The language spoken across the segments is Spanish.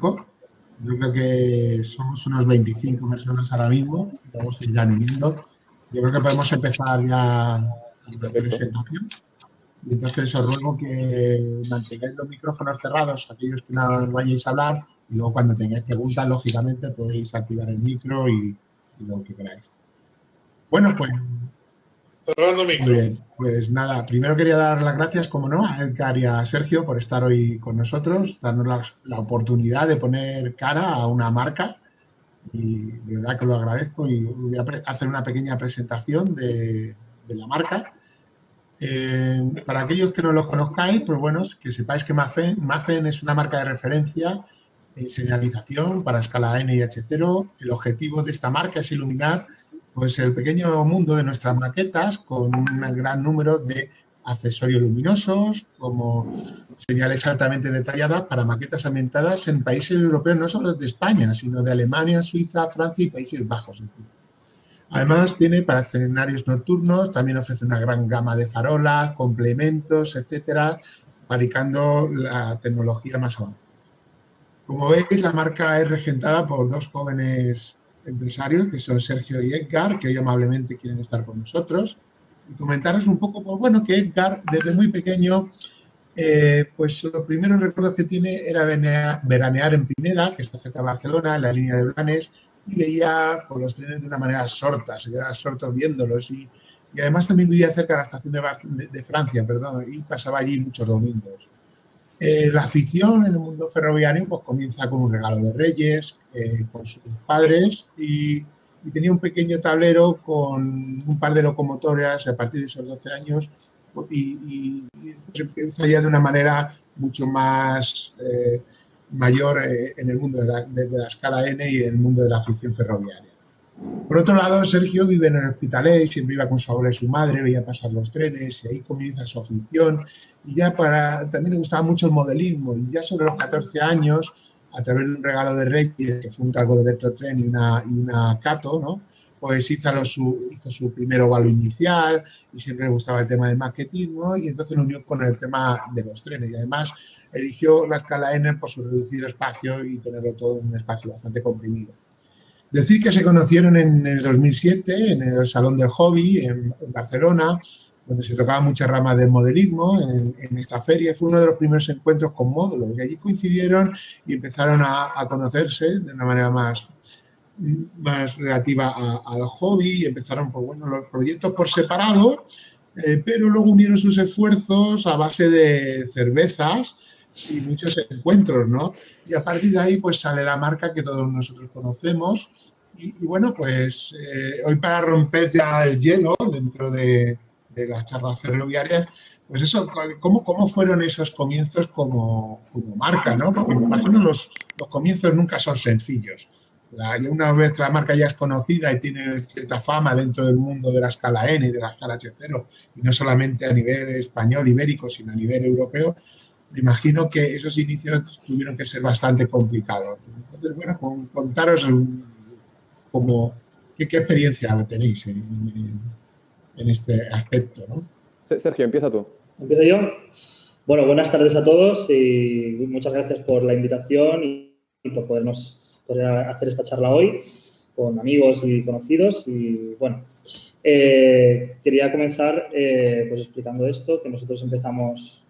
México. Yo creo que somos unos 25 personas ahora mismo, luego se irán uniendo. Yo creo que podemos empezar ya la presentación. Y entonces os ruego que mantengáis los micrófonos cerrados, aquellos que no vayáis a hablar, y luego cuando tengáis preguntas, lógicamente, podéis activar el micro y lo que queráis. Bueno, pues muy bien. Pues nada, primero quería dar las gracias, como no, a Edgar y a Sergio por estar hoy con nosotros, darnos la oportunidad de poner cara a una marca, y de verdad que lo agradezco, y voy a hacer una pequeña presentación de la marca. Para aquellos que no los conozcáis, pues bueno, que sepáis que Mafen es una marca de referencia en señalización para escala N y H0. El objetivo de esta marca es iluminar pues, el pequeño mundo de nuestras maquetas con un gran número de accesorios luminosos, como señales altamente detalladas para maquetas ambientadas en países europeos, no solo de España, sino de Alemania, Suiza, Francia y Países Bajos. Además, tiene para escenarios nocturnos, también ofrece una gran gama de farolas, complementos, etcétera, fabricando la tecnología más avanzada. Como veis, la marca es regentada por dos jóvenes empresarios, que son Sergio y Edgar, que hoy amablemente quieren estar con nosotros. Y comentaros un poco, pues bueno, que Edgar, desde muy pequeño, pues los primeros recuerdos que tiene era veranear en Pineda, que está cerca de Barcelona, en la línea de Blanes, y veía por los trenes de una manera sorta, se quedaba sorto viéndolos, y además también vivía cerca de la estación de Francia, perdón, y pasaba allí muchos domingos. La afición en el mundo ferroviario pues comienza con un regalo de Reyes, con sus padres, y tenía un pequeño tablero con un par de locomotoras a partir de esos 12 años, y pues empieza ya de una manera mucho más mayor en el mundo de la escala N y en el mundo de la afición ferroviaria. Por otro lado, Sergio vive en el Hospitalet, siempre iba con su abuela y su madre, veía pasar los trenes, y ahí comienza su afición. Y ya también le gustaba mucho el modelismo, y ya sobre los 14 años, a través de un regalo de Reyes, que fue un cargo de electrotren y una Cato, ¿no? Pues hizo su primer óvalo inicial, y siempre le gustaba el tema del maquetismo, y entonces lo unió con el tema de los trenes. Y además eligió la escala N por su reducido espacio y tenerlo todo en un espacio bastante comprimido. Decir que se conocieron en el 2007 en el Salón del Hobby en Barcelona, donde se tocaba muchas ramas del modelismo en esta feria. Fue uno de los primeros encuentros con módulos, y allí coincidieron y empezaron a conocerse de una manera más relativa al hobby, y empezaron pues, bueno, los proyectos por separado, pero luego unieron sus esfuerzos a base de cervezas y muchos encuentros, ¿no? Y a partir de ahí pues sale la marca que todos nosotros conocemos, y bueno, pues hoy, para romper ya el hielo dentro de las charlas ferroviarias, pues eso, ¿cómo fueron esos comienzos como marca, ¿no? Porque me imagino los comienzos nunca son sencillos. Una vez que la marca ya es conocida y tiene cierta fama dentro del mundo de la escala N y de la escala H0, y no solamente a nivel español, ibérico, sino a nivel europeo, me imagino que esos inicios tuvieron que ser bastante complicados. Entonces, bueno, contaros qué experiencia tenéis en este aspecto, ¿no? Sergio, empieza tú. ¿Empiezo yo? Bueno, buenas tardes a todos y muchas gracias por la invitación y por poder hacer esta charla hoy con amigos y conocidos. Y bueno, quería comenzar pues explicando esto, que nosotros empezamos,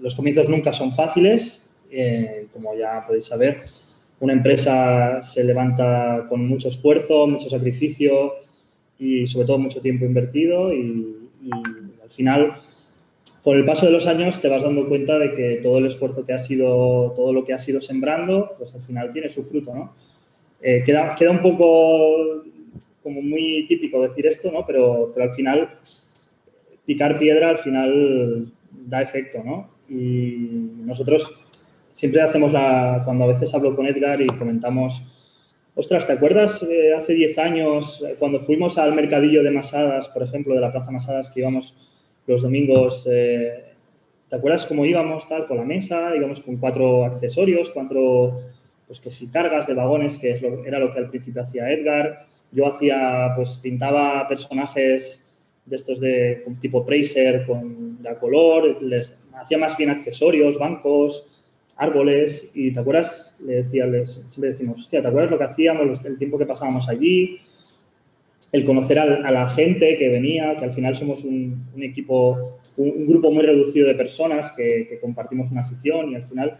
los comienzos nunca son fáciles, como ya podéis saber. Una empresa se levanta con mucho esfuerzo, mucho sacrificio y sobre todo mucho tiempo invertido, y al final, con el paso de los años, te vas dando cuenta de que todo el esfuerzo que ha sido, todo lo que has ido sembrando, pues al final tiene su fruto, ¿no? Queda un poco como muy típico decir esto, ¿no? Pero al final, picar piedra al final da efecto, ¿no? Y nosotros siempre hacemos cuando a veces hablo con Edgar y comentamos, ostras, ¿te acuerdas hace 10 años cuando fuimos al mercadillo de Masadas, por ejemplo, de la Plaza Masadas, que íbamos los domingos? ¿Te acuerdas cómo íbamos tal con la mesa? Íbamos con 4 accesorios, 4, pues que si cargas de vagones, que era lo que al principio hacía Edgar. Yo pintaba personajes de estos de tipo Pracer de color, les hacía más bien accesorios, bancos. árboles y ¿te acuerdas? Siempre decimos, hostia, ¿te acuerdas lo que hacíamos, el tiempo que pasábamos allí? El conocer a la gente que venía, que al final somos un equipo, un grupo muy reducido de personas que compartimos una afición y al final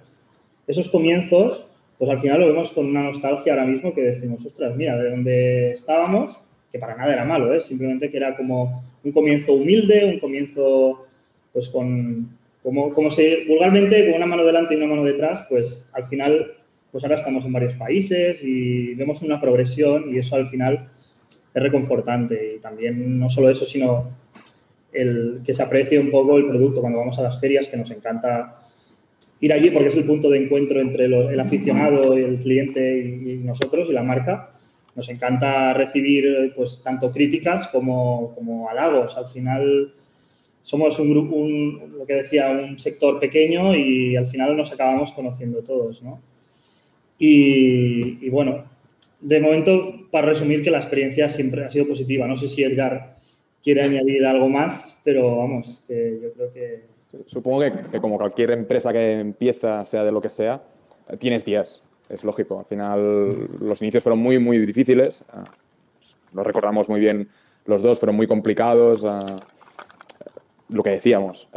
esos comienzos, pues al final lo vemos con una nostalgia ahora mismo que decimos, ostras, mira, de donde estábamos, que para nada era malo, simplemente que era como un comienzo humilde, un comienzo pues como se vulgarmente, con una mano delante y una mano detrás, pues al final, pues ahora estamos en varios países y vemos una progresión y eso al final es reconfortante. Y también no solo eso, sino el que se aprecie un poco el producto cuando vamos a las ferias, que nos encanta ir allí porque es el punto de encuentro entre el aficionado, el cliente y nosotros y la marca. Nos encanta recibir pues tanto críticas como halagos. Al final somos lo que decía, un sector pequeño y al final nos acabamos conociendo todos, ¿no? Y bueno, de momento, para resumir, que la experiencia siempre ha sido positiva. No sé si Edgar quiere añadir algo más, pero vamos, que yo creo que... Supongo que como cualquier empresa que empieza, sea de lo que sea, tienes días. Es lógico. Al final, los inicios fueron muy, muy difíciles. Lo recordamos muy bien los dos, fueron muy complicados. Lo que decíamos,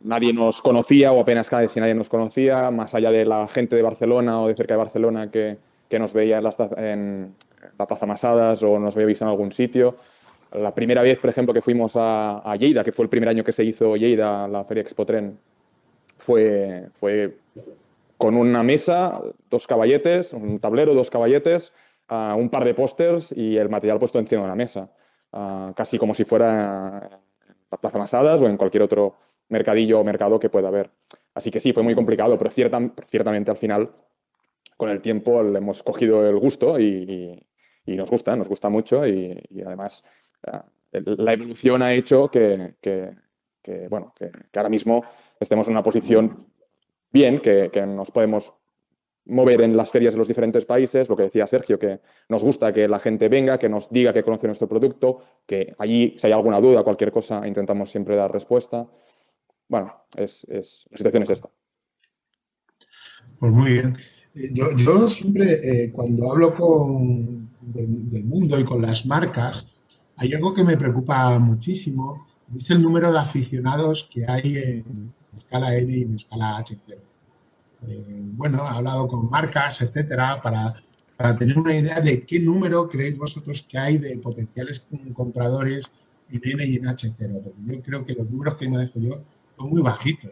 nadie nos conocía o apenas casi nadie nos conocía, más allá de la gente de Barcelona o de cerca de Barcelona que nos veía en la Plaza Masadas o nos había visto en algún sitio. La primera vez, por ejemplo, que fuimos a Lleida, que fue el primer año que se hizo Lleida, la Feria Expotren, fue con una mesa, 2 caballetes, un tablero, 2 caballetes, un par de pósters y el material puesto encima de la mesa. Casi como si fuera la Plaza Masadas o en cualquier otro mercadillo o mercado que pueda haber. Así que sí, fue muy complicado, pero ciertamente al final, con el tiempo, le hemos cogido el gusto y nos gusta mucho y además la evolución ha hecho que ahora mismo estemos en una posición bien, que nos podemos mover en las ferias de los diferentes países, lo que decía Sergio, que nos gusta que la gente venga, que nos diga que conoce nuestro producto, que allí, si hay alguna duda, cualquier cosa, intentamos siempre dar respuesta. Bueno, la situación es esta. Pues muy bien. Yo siempre, cuando hablo del mundo y con las marcas, hay algo que me preocupa muchísimo, es el número de aficionados que hay en escala N y en escala H0. Bueno, he hablado con marcas, etcétera, para tener una idea de qué número creéis vosotros que hay de potenciales compradores en N y en H0. Porque yo creo que los números que manejo yo son muy bajitos.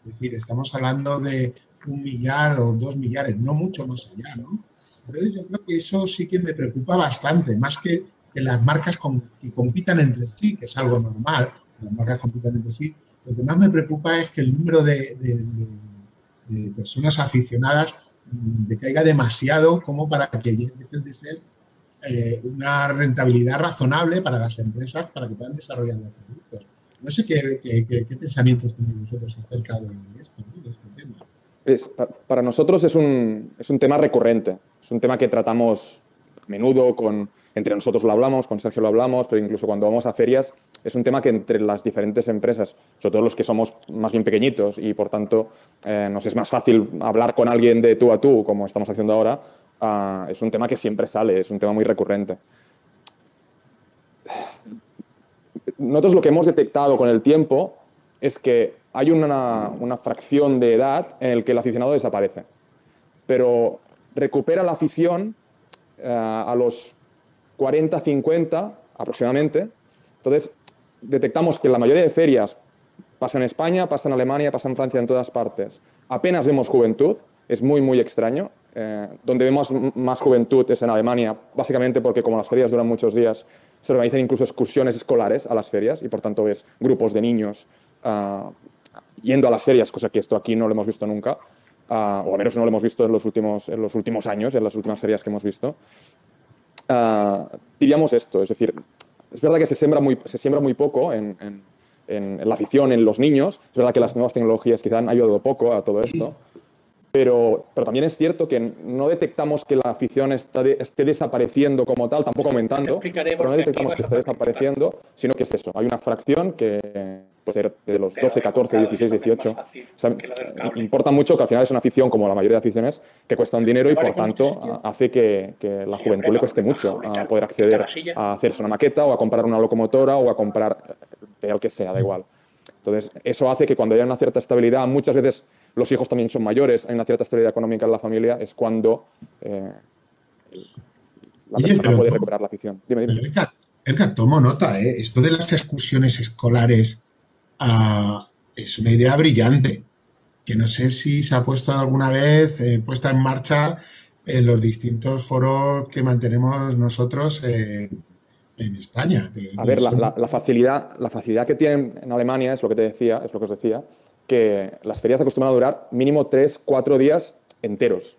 Es decir, estamos hablando de 1 millar o 2 millares, no mucho más allá, ¿no? Entonces yo creo que eso sí que me preocupa bastante, más que las marcas que compitan entre sí, que es algo normal, las marcas compitan entre sí. Lo que más me preocupa es que el número de personas aficionadas decaiga demasiado como para que dejen de ser una rentabilidad razonable para las empresas para que puedan desarrollar los productos. No sé qué pensamientos tenéis vosotros acerca de esto, ¿no? De este tema. Para nosotros es un tema recurrente, es un tema que tratamos a menudo, entre nosotros lo hablamos, con Sergio lo hablamos, pero incluso cuando vamos a ferias es un tema que entre las diferentes empresas, sobre todo los que somos más bien pequeñitos y por tanto nos es más fácil hablar con alguien de tú a tú, como estamos haciendo ahora, es un tema que siempre sale, es un tema muy recurrente. Nosotros lo que hemos detectado con el tiempo es que hay una fracción de edad en la que el aficionado desaparece, pero recupera la afición a los 40, 50 aproximadamente. Entonces, detectamos que la mayoría de ferias pasa en España, pasa en Alemania, pasa en Francia, en todas partes. Apenas vemos juventud, es muy, muy extraño. Donde vemos más juventud es en Alemania, básicamente porque como las ferias duran muchos días, se organizan incluso excursiones escolares a las ferias y por tanto ves grupos de niños yendo a las ferias, cosa que esto aquí no lo hemos visto nunca, o al menos no lo hemos visto en los últimos años, en las últimas ferias que hemos visto. Diríamos esto, es decir, es verdad que se siembra muy poco en la afición, en los niños, es verdad que las nuevas tecnologías quizá han ayudado poco a todo esto, pero también es cierto que no detectamos que la afición esté desapareciendo como tal, tampoco aumentando, pero no detectamos que esté desapareciendo, sino que es eso, hay una fracción que puede ser de los 12, 14, 16, 18. O sea, importa mucho que al final es una afición, como la mayoría de aficiones, que cuesta un dinero y por tanto hace que la juventud le cueste mucho a poder acceder a hacerse una maqueta o a comprar una locomotora o a comprar el que sea, da igual. Entonces, eso hace que cuando haya una cierta estabilidad, muchas veces los hijos también son mayores, hay una cierta estabilidad económica en la familia, es cuando la persona puede recuperar la afición. Dime. Edgar, tomo nota, ¿eh? Esto de las excursiones escolares es una idea brillante, que no sé si se ha puesto alguna vez, puesta en marcha en los distintos foros que mantenemos nosotros en España. A ver, la facilidad que tienen en Alemania es lo que os decía, que las ferias acostumbran a durar mínimo 3, 4 días enteros.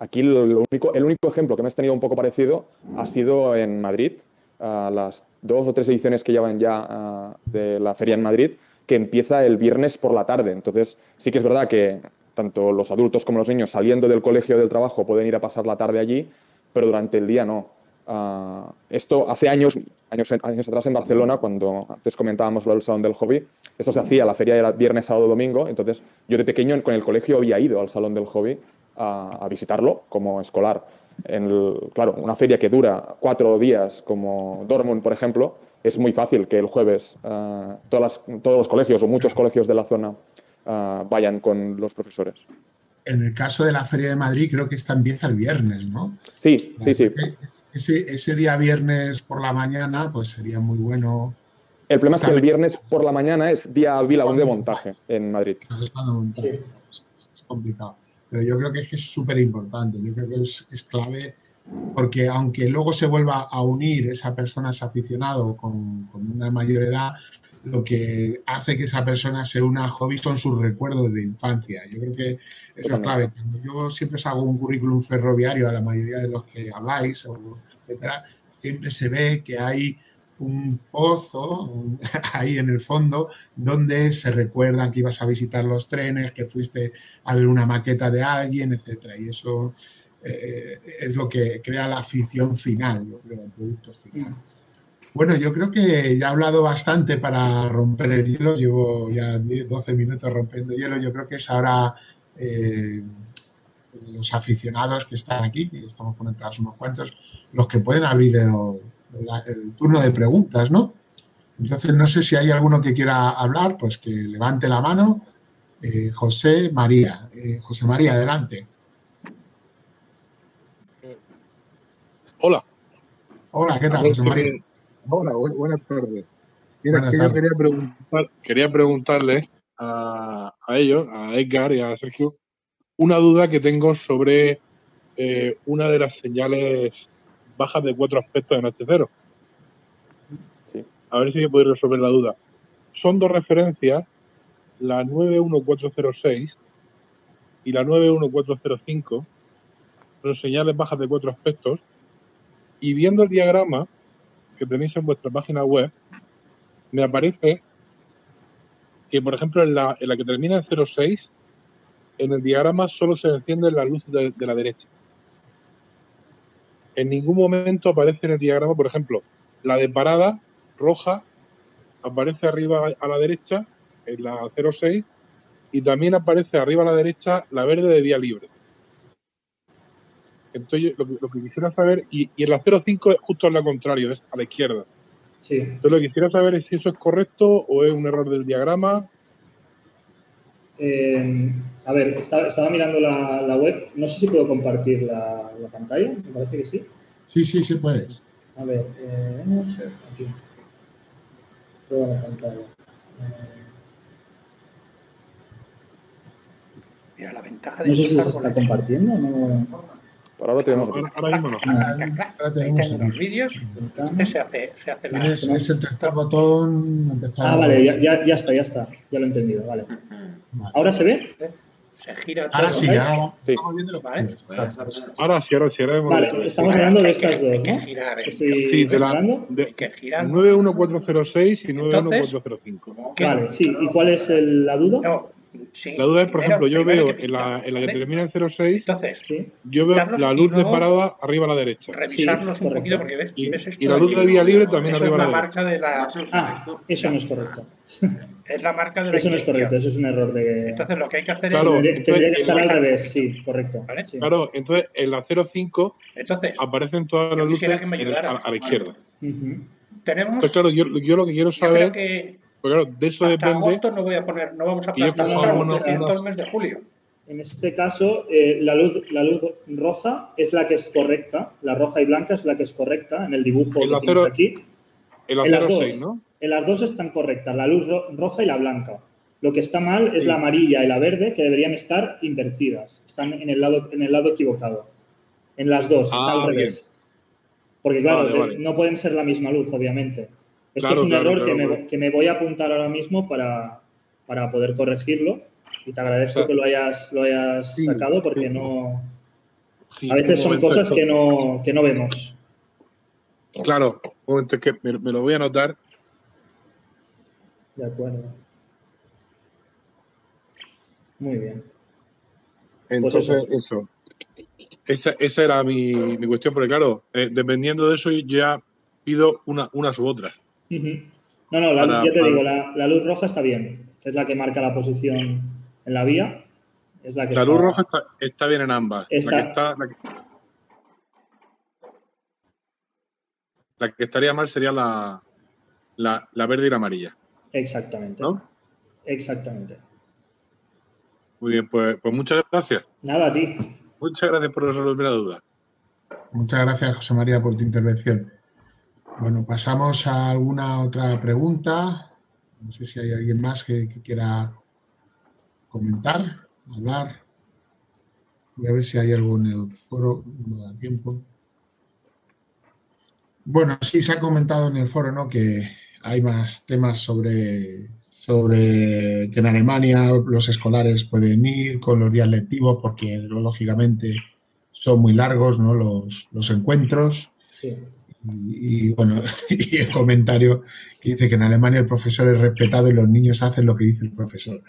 Aquí el único ejemplo que hemos tenido un poco parecido ha sido en Madrid, las 2 o 3 ediciones que llevan ya de la feria en Madrid, que empieza el viernes por la tarde. Entonces, sí que es verdad que tanto los adultos como los niños saliendo del colegio o del trabajo pueden ir a pasar la tarde allí, pero durante el día no. Esto hace años atrás en Barcelona, cuando antes comentábamos lo del Salón del Hobby, esto se hacía, la feria era viernes, sábado, domingo, entonces yo de pequeño con el colegio había ido al Salón del Hobby a visitarlo como escolar. Claro, una feria que dura 4 días como Dortmund, por ejemplo, es muy fácil que el jueves todos los colegios o muchos colegios de la zona vayan con los profesores. En el caso de la Feria de Madrid, creo que esta empieza el viernes, ¿no? Sí. Ese día viernes por la mañana, pues sería muy bueno. El problema es que el viernes por la mañana es día hábil aún de montaje en Madrid. Sí. Es complicado. Pero yo creo que es súper importante. Yo creo que es clave porque aunque luego se vuelva a unir esa persona, ese aficionado con una mayor edad, lo que hace que esa persona se una al hobby son sus recuerdos de infancia. Yo creo que eso es clave. Yo siempre os hago un currículum ferroviario a la mayoría de los que habláis, etcétera. Siempre se ve que hay un pozo ahí en el fondo donde se recuerdan que ibas a visitar los trenes, que fuiste a ver una maqueta de alguien, etcétera. Y eso es lo que crea la afición final, yo creo, el producto final. Bueno, yo creo que ya he hablado bastante para romper el hielo. Llevo ya 12 minutos rompiendo hielo. Yo creo que es ahora los aficionados que están aquí, que estamos conectados unos cuantos, los que pueden abrir el turno de preguntas, ¿no? Entonces, no sé si hay alguno que quiera hablar, pues que levante la mano. José María. José María, adelante. Hola. Hola, ¿qué tal, José María? Hola, buenas tardes. Mira, yo quería preguntarle a ellos, a Edgar y a Sergio, una duda que tengo sobre una de las señales bajas de 4 aspectos en H0. Sí. A ver si me podéis resolver la duda. Son 2 referencias, la 91406 y la 91405, son señales bajas de 4 aspectos, y viendo el diagrama que tenéis en vuestra página web, me aparece que, por ejemplo, en la que termina en 06, en el diagrama solo se enciende la luz de la derecha. En ningún momento aparece en el diagrama, por ejemplo, la de parada roja aparece arriba a la derecha, en la 06, y también aparece arriba a la derecha la verde de vía libre. Entonces, lo que quisiera saber, y en la 05 es justo al contrario, es a la izquierda. Sí. Entonces, lo que quisiera saber es si eso es correcto o es un error del diagrama. A ver, estaba mirando la web. No sé si puedo compartir la pantalla. Me parece que sí. Sí puedes. A ver, vamos a ver, aquí. Toda la pantalla. Mira, la ventaja de no sé si se está compartiendo o no. Por ahora tenemos. Ahora mismo no. Ahora tenemos los vídeos. Entonces se hace Es el tercer botón. Empezar vale, ya está. Ya lo he entendido. Vale. ¿Ahora se ve? Se gira todo. Ahora sí, ahora sí. estamos viendo lo que ¿Vale? Ahora sí. Vale, estamos hablando de estas dos, Hay ¿no? que girar. Sí, hablando. Hay que girar. 91406 y 91405. Vale, sí. ¿Y cuál es la duda? No, sí. La duda es, por ejemplo, yo Primero veo hay que en la pintarlos, que termina en 06, Entonces, Sí. yo veo pintarlos la y luz de luego parada arriba a la derecha. revisarlos Sí, un poquito correcto. porque ves esto Y la luz aquí. de vía libre también Eso arriba es a la la marca de la... Eso no es correcto. Es la marca de la Eso no es correcto, eso es un error de... Entonces lo que hay que hacer Claro, es... Tendría que estar al revés, sí, correcto. ¿Vale? Sí. Claro, entonces en la 05 Entonces, aparecen todas yo las quisiera luces que me ayudara. a la izquierda. Ujú. Tenemos... Entonces, claro, yo lo que quiero Yo creo saber, que pues claro, de eso hasta depende. agosto no vamos a Y yo plantar cojo los árboles, algunos- es todo el mes de julio. En este caso, la luz roja es la que es correcta, la roja y blanca es la que es correcta en el dibujo En que la tienes cero- aquí. En la En las 06, dos, ¿no? en las dos están correctas, la luz roja y la blanca. Lo que está mal es Sí. la amarilla y la verde, que deberían estar invertidas. Están en el lado equivocado. En las dos, está al Ah, bien. revés. Porque claro, Vale. no pueden ser la misma luz, obviamente. Esto Claro, es un claro, error claro. que me voy a apuntar ahora mismo para poder corregirlo. Y te agradezco O sea, que lo hayas sí, sacado porque sí. no... Sí, A veces un son momento, cosas esto- que no vemos. Claro, un momento, es que me lo voy a anotar. De acuerdo. Muy bien. Entonces, Pues eso. Esa era mi cuestión, porque claro, dependiendo de eso, yo ya pido unas u otras. Ujú. No, ya te digo, la luz roja está bien, que es la que marca la posición en la vía. Es la que La luz roja está bien en ambas. Está- La que estaría mal sería la verde y la amarilla, Exactamente. ¿no? Exactamente. Muy bien, pues muchas gracias. Nada, a ti. Muchas gracias por resolverme la duda. Muchas gracias, José María, por tu intervención. Bueno, pasamos a alguna otra pregunta. No sé si hay alguien más que quiera comentar, hablar. Voy a ver si hay algo en el foro, no da tiempo. Bueno, sí se ha comentado en el foro, ¿no?, que hay más temas sobre que en Alemania los escolares pueden ir con los días lectivos porque lógicamente son muy largos, ¿no?, los encuentros. Sí. Y bueno, y el comentario que dice que en Alemania el profesor es respetado y los niños hacen lo que dice el profesor.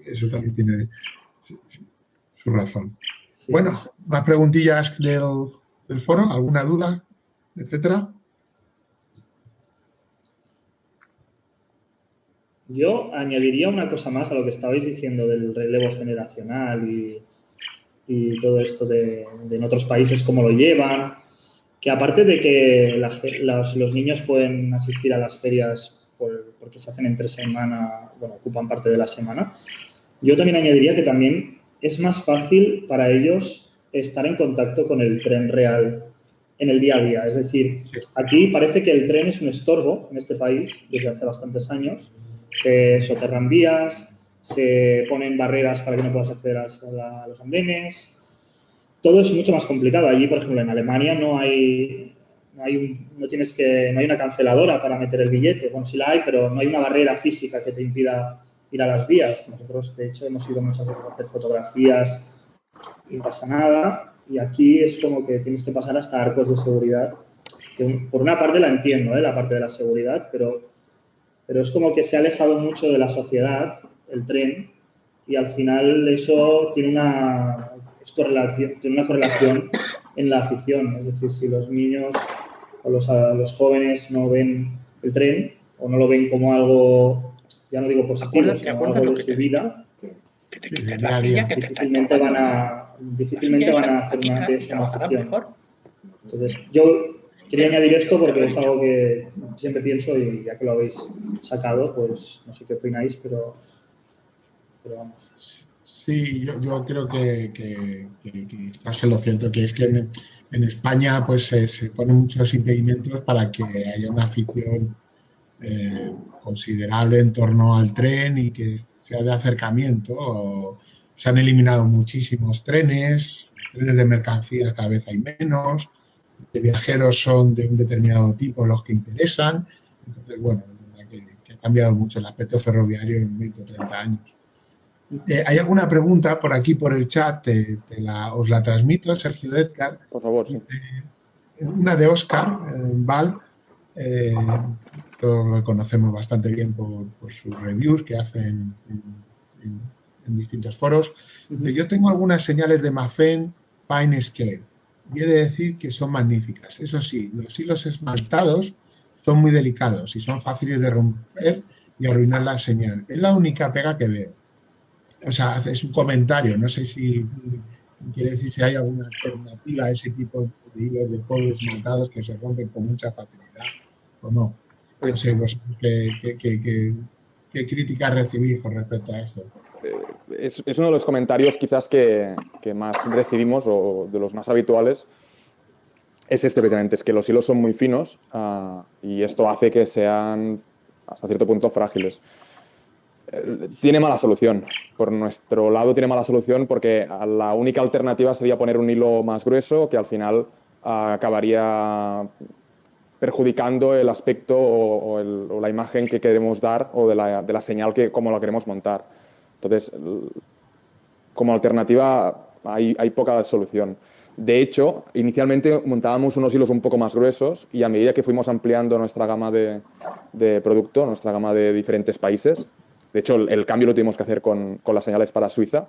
Eso también tiene su razón. Sí. Bueno, más preguntillas del foro, ¿alguna duda, etcétera? Yo añadiría una cosa más a lo que estabais diciendo del relevo generacional y todo esto de en otros países cómo lo llevan, que aparte de que los niños pueden asistir a las ferias porque se hacen entre semana, bueno, ocupan parte de la semana, yo también añadiría que también es más fácil para ellos estar en contacto con el tren real en el día a día. Es decir, aquí parece que el tren es un estorbo en este país desde hace bastantes años. Se soterran vías, se ponen barreras para que no puedas acceder a los andenes. Todo es mucho más complicado. Allí, por ejemplo, en Alemania no hay una canceladora para meter el billete. Bueno, sí la hay, pero no hay una barrera física que te impida ir a las vías. Nosotros, de hecho, hemos ido muchas veces a hacer fotografías y no pasa nada. Y aquí es como que tienes que pasar hasta arcos de seguridad. Que por una parte la entiendo, la parte de la seguridad, pero es como que se ha alejado mucho de la sociedad, el tren, y al final eso tiene una correlación en la afición. Es decir, si los niños o los jóvenes no ven el tren o no lo ven como algo, ya no digo positivo, sino algo de su vida, difícilmente van a hacer de eso una afición. Entonces, yo quería añadir esto porque es algo que siempre pienso y ya que lo habéis sacado, pues no sé qué opináis, pero vamos. Sí, yo creo que estás en lo cierto, que es que en España pues se ponen muchos impedimentos para que haya una afición considerable en torno al tren y que sea de acercamiento. Se han eliminado muchísimos trenes de mercancías cada vez hay menos, de viajeros son de un determinado tipo los que interesan. Entonces, bueno, que ha cambiado mucho el aspecto ferroviario en 20 o 30 años. ¿Hay alguna pregunta por aquí, por el chat? Os la transmito, Sergio de Edgar. Por favor, sí. Una de Óscar Val. Todos lo conocemos bastante bien por sus reviews que hacen en distintos foros. Yo tengo algunas señales de Maffen Fine Scale y he de decir que son magníficas. Eso sí, los hilos esmaltados son muy delicados y son fáciles de romper y arruinar la señal. Es la única pega que veo. O sea, es un comentario, no sé si quiere decir si hay alguna alternativa a ese tipo de hilos de polvo esmaltados que se rompen con mucha facilidad o no. No sé, vosotros qué críticas recibís con respecto a esto. Es uno de los comentarios quizás que más recibimos o de los más habituales. Es este precisamente, es que los hilos son muy finos y esto hace que sean hasta cierto punto frágiles. Tiene mala solución. Por nuestro lado tiene mala solución porque la única alternativa sería poner un hilo más grueso que al final acabaría perjudicando el aspecto o la imagen que queremos dar o de la señal que como la queremos montar. Entonces, como alternativa hay poca solución. De hecho, inicialmente montábamos unos hilos un poco más gruesos y a medida que fuimos ampliando nuestra gama de producto, nuestra gama de diferentes países, de hecho el cambio lo tuvimos que hacer con las señales para Suiza,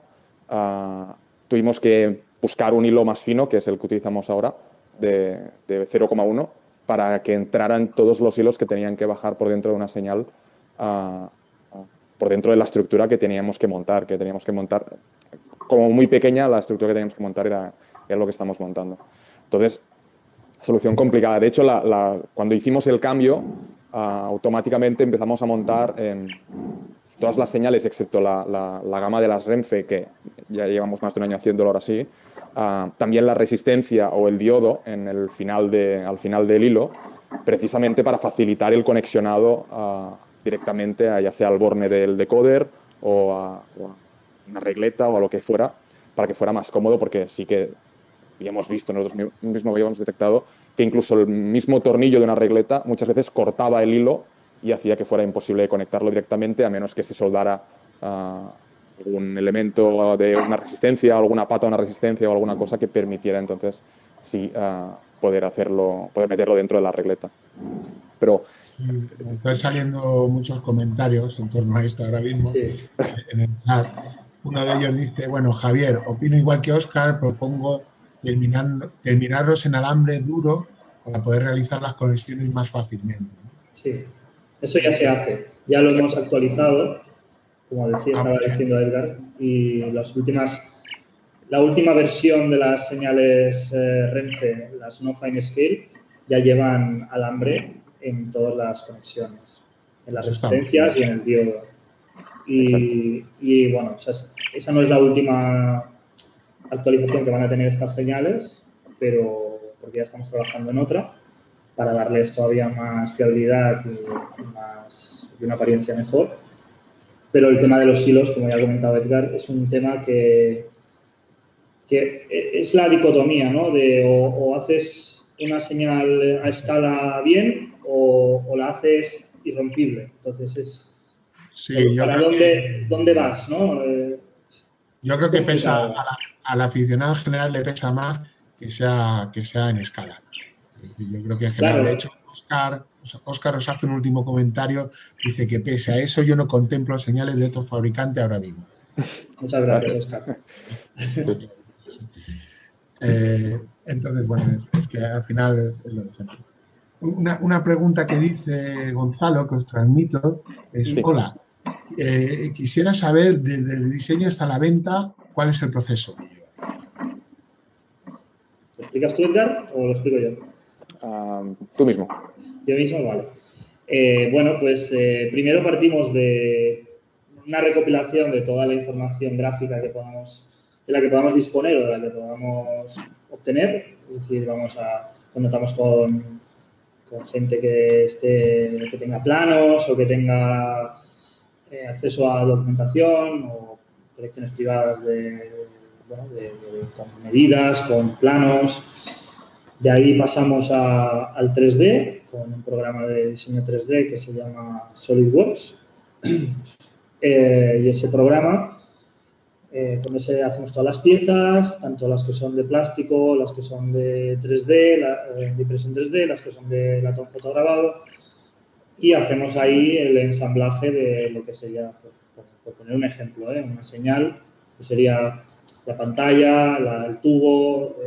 tuvimos que buscar un hilo más fino, que es el que utilizamos ahora, de 0,1, para que entraran todos los hilos que tenían que bajar por dentro de una señal, por dentro de la estructura que teníamos que montar, como muy pequeña la estructura que teníamos que montar era lo que estamos montando. Entonces, solución complicada. De hecho, cuando hicimos el cambio, automáticamente empezamos a montar en todas las señales, excepto la gama de las Renfe, que ya llevamos más de un año haciéndolo ahora sí, también la resistencia o el diodo al final del hilo, precisamente para facilitar el conexionado directamente ya sea al borne del decoder o a una regleta o a lo que fuera, para que fuera más cómodo, porque sí que habíamos visto, nosotros mismos habíamos detectado que incluso el mismo tornillo de una regleta muchas veces cortaba el hilo y hacía que fuera imposible conectarlo directamente a menos que se soldara algún elemento de una resistencia, alguna pata de una resistencia o alguna cosa que permitiera entonces sí poder meterlo dentro de la regleta. Pero están saliendo muchos comentarios en torno a esto ahora mismo en el chat. Uno de ellos dice, bueno, Javier, opino igual que Óscar, propongo terminarlos en alambre duro para poder realizar las conexiones más fácilmente. Sí, eso ya se hace, ya lo hemos actualizado, como estaba diciendo Edgar, y la última versión de las señales Renfe, las no fine scale, ya llevan alambre en todas las conexiones, en las resistencias y en el diodo. Y bueno, esa no es la última actualización que van a tener estas señales, pero porque ya estamos trabajando en otra para darles todavía más fiabilidad y una apariencia mejor. Pero el tema de los hilos, como ya ha comentado Edgar, es un tema que es la dicotomía, ¿no? De o haces una señal a escala bien o la haces irrompible. Entonces ¿para dónde vas, no? Yo creo que pesa al aficionado en general le pesa más que sea en escala. Yo creo que en general, de hecho, Óscar os hace un último comentario, dice que pese a eso yo no contemplo señales de otro fabricante ahora mismo. Muchas gracias, Óscar. Entonces, bueno, es que al final es lo de siempre. Una pregunta que dice Gonzalo, que os transmito, es, hola, quisiera saber desde el diseño hasta la venta, ¿cuál es el proceso? ¿Lo explicas tú, Edgar, o lo explico yo? Tú mismo. Yo mismo, vale. Bueno, pues primero partimos de una recopilación de toda la información gráfica de la que podamos disponer o de la que podamos obtener. Es decir, contactamos con gente que tenga planos o que tenga acceso a documentación o colecciones privadas con medidas, con planos. De ahí pasamos al 3D con un programa de diseño 3D que se llama SolidWorks. Y ese programa, con ese hacemos todas las piezas, tanto las que son de plástico, las que son de 3D, de impresión 3D, las que son de latón fotograbado. Y hacemos ahí el ensamblaje de lo que sería, por poner un ejemplo, una señal, que sería la pantalla, el tubo,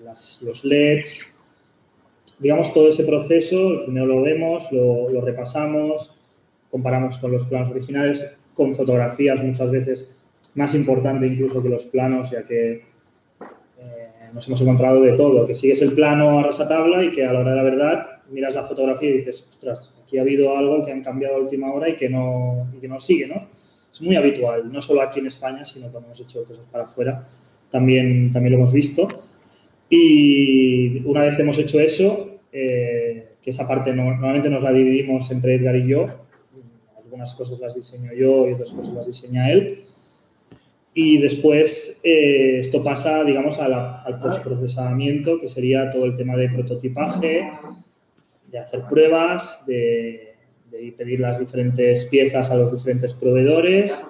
los LEDs. digamos, todo ese proceso, primero lo vemos, lo repasamos, comparamos con los planos originales, con fotografías muchas veces, más importante incluso que los planos, ya que nos hemos encontrado de todo, que sigues el plano a rajatabla y que a la hora de la verdad miras la fotografía y dices, ostras, aquí ha habido algo que han cambiado a última hora y que no sigue, ¿no? Es muy habitual, no solo aquí en España, sino cuando hemos hecho cosas para afuera, también lo hemos visto. Y una vez hemos hecho eso, que esa parte normalmente nos la dividimos entre Edgar y yo, algunas cosas las diseño yo y otras cosas las diseña él. Y después esto pasa, digamos, al postprocesamiento, que sería todo el tema de prototipaje, de hacer pruebas, de pedir las diferentes piezas a los diferentes proveedores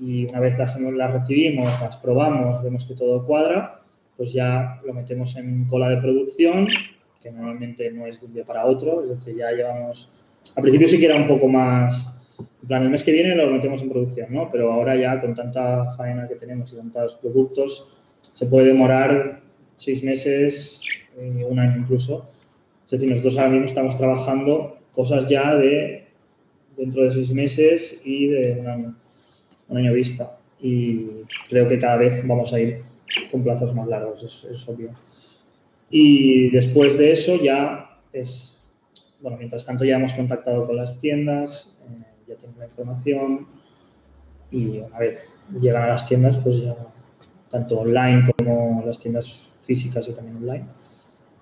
y una vez las recibimos, las probamos, vemos que todo cuadra, pues ya lo metemos en cola de producción, que normalmente no es de un día para otro, es decir, ya llevamos... Al principio sí que era un poco más... En plan, el mes que viene lo metemos en producción, ¿no? Pero ahora ya con tanta faena que tenemos y tantos productos, se puede demorar 6 meses, 1 año incluso. Es decir, nosotros ahora mismo estamos trabajando cosas ya de dentro de 6 meses y de un año vista. Y creo que cada vez vamos a ir con plazos más largos, es obvio. Y después de eso ya es... Bueno, mientras tanto ya hemos contactado con las tiendas, ya tienen la información y una vez llegan a las tiendas, pues ya tanto online como las tiendas físicas y también online,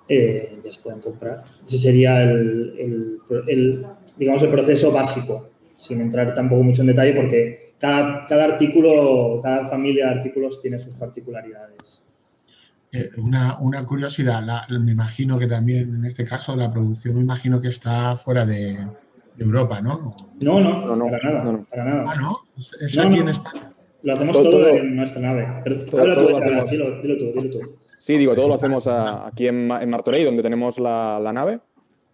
ya se pueden comprar. Ese sería digamos, el proceso básico, sin entrar tampoco mucho en detalle porque cada artículo, cada familia de artículos tiene sus particularidades. Una curiosidad, me imagino que también en este caso la producción me imagino que está fuera de Europa, ¿no? No, para nada. Ah, ¿no? ¿Es aquí en España? Lo hacemos todo en nuestra nave. Dilo tú. Sí, digo, todo lo hacemos aquí en Martorell, donde tenemos la nave.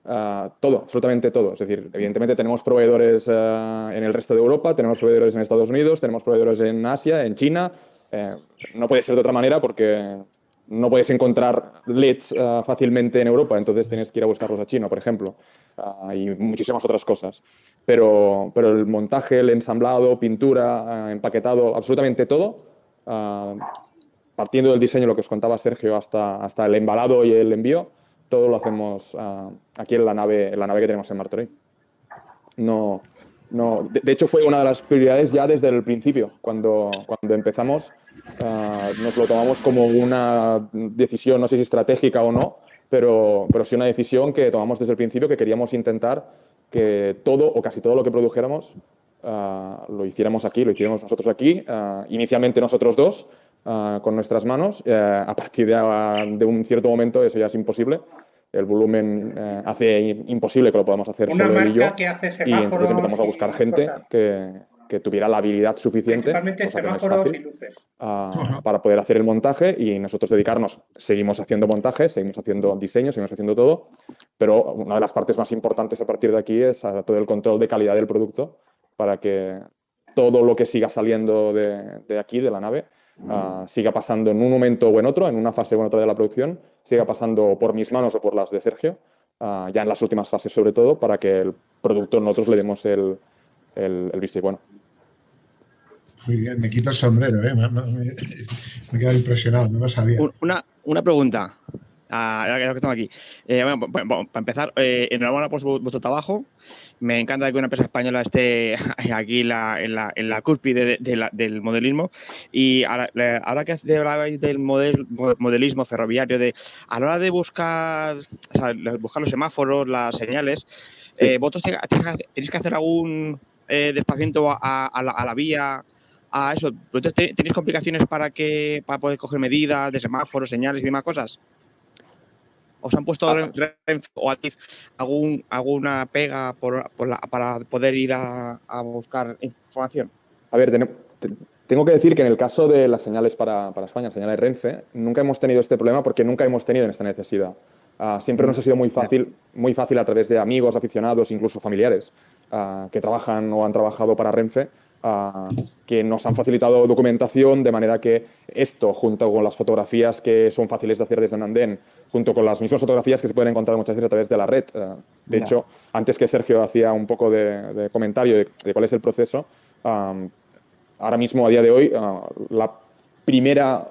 Todo, absolutamente todo. Es decir, evidentemente tenemos proveedores en el resto de Europa, tenemos proveedores en Estados Unidos, tenemos proveedores en Asia, en China. No puede ser de otra manera porque no puedes encontrar LEDs fácilmente en Europa, entonces tienes que ir a buscarlos a China, por ejemplo, y muchísimas otras cosas. Pero el montaje, el ensamblado, pintura, empaquetado, absolutamente todo, partiendo del diseño, lo que os contaba Sergio, hasta el embalado y el envío, todo lo hacemos aquí en la nave que tenemos en Martorell. De hecho, fue una de las prioridades ya desde el principio. Cuando empezamos, nos lo tomamos como una decisión, no sé si estratégica o no, pero sí una decisión que tomamos desde el principio, que queríamos intentar que todo o casi todo lo que produjéramos lo hiciéramos aquí, lo hiciéramos nosotros aquí, inicialmente nosotros dos, con nuestras manos. A partir de un cierto momento eso ya es imposible. El volumen hace imposible que lo podamos hacer solo él y yo. Que hace y entonces empezamos a buscar gente que tuviera la habilidad suficiente, semáforos y luces, para poder hacer el montaje y nosotros dedicarnos. Seguimos haciendo montaje, seguimos haciendo diseño, seguimos haciendo todo, pero una de las partes más importantes a partir de aquí es todo el control de calidad del producto para que todo lo que siga saliendo de aquí, de la nave, siga pasando en un momento o en otro, en una fase o en otra de la producción, siga pasando por mis manos o por las de Sergio, ya en las últimas fases sobre todo, para que el producto nosotros le demos el visto bueno. Muy bien, me quito el sombrero, me he quedado impresionado, no lo sabía. Una pregunta, ya que estamos aquí. Bueno, para empezar, enhorabuena por vuestro trabajo. Me encanta que una empresa española esté aquí en la cúspide del modelismo. Y ahora que hablabais del modelismo ferroviario, a la hora de buscar los semáforos, las señales, sí. ¿Vosotros tenéis que hacer algún desplazamiento a la vía? Eso, ¿tenéis complicaciones para poder coger medidas de semáforos, señales y demás cosas? ¿Os han puesto alguna pega para poder ir a buscar información? A ver, tengo que decir que en el caso de las señales para España, señales Renfe, nunca hemos tenido este problema porque nunca hemos tenido esta necesidad. Siempre nos ha sido muy fácil a través de amigos, aficionados, incluso familiares que trabajan o han trabajado para Renfe, que nos han facilitado documentación, de manera que esto, junto con las fotografías que son fáciles de hacer desde un andén, junto con las mismas fotografías que se pueden encontrar muchas veces a través de la red. De hecho, antes que Sergio hacía un poco de comentario de cuál es el proceso, ahora mismo, a día de hoy,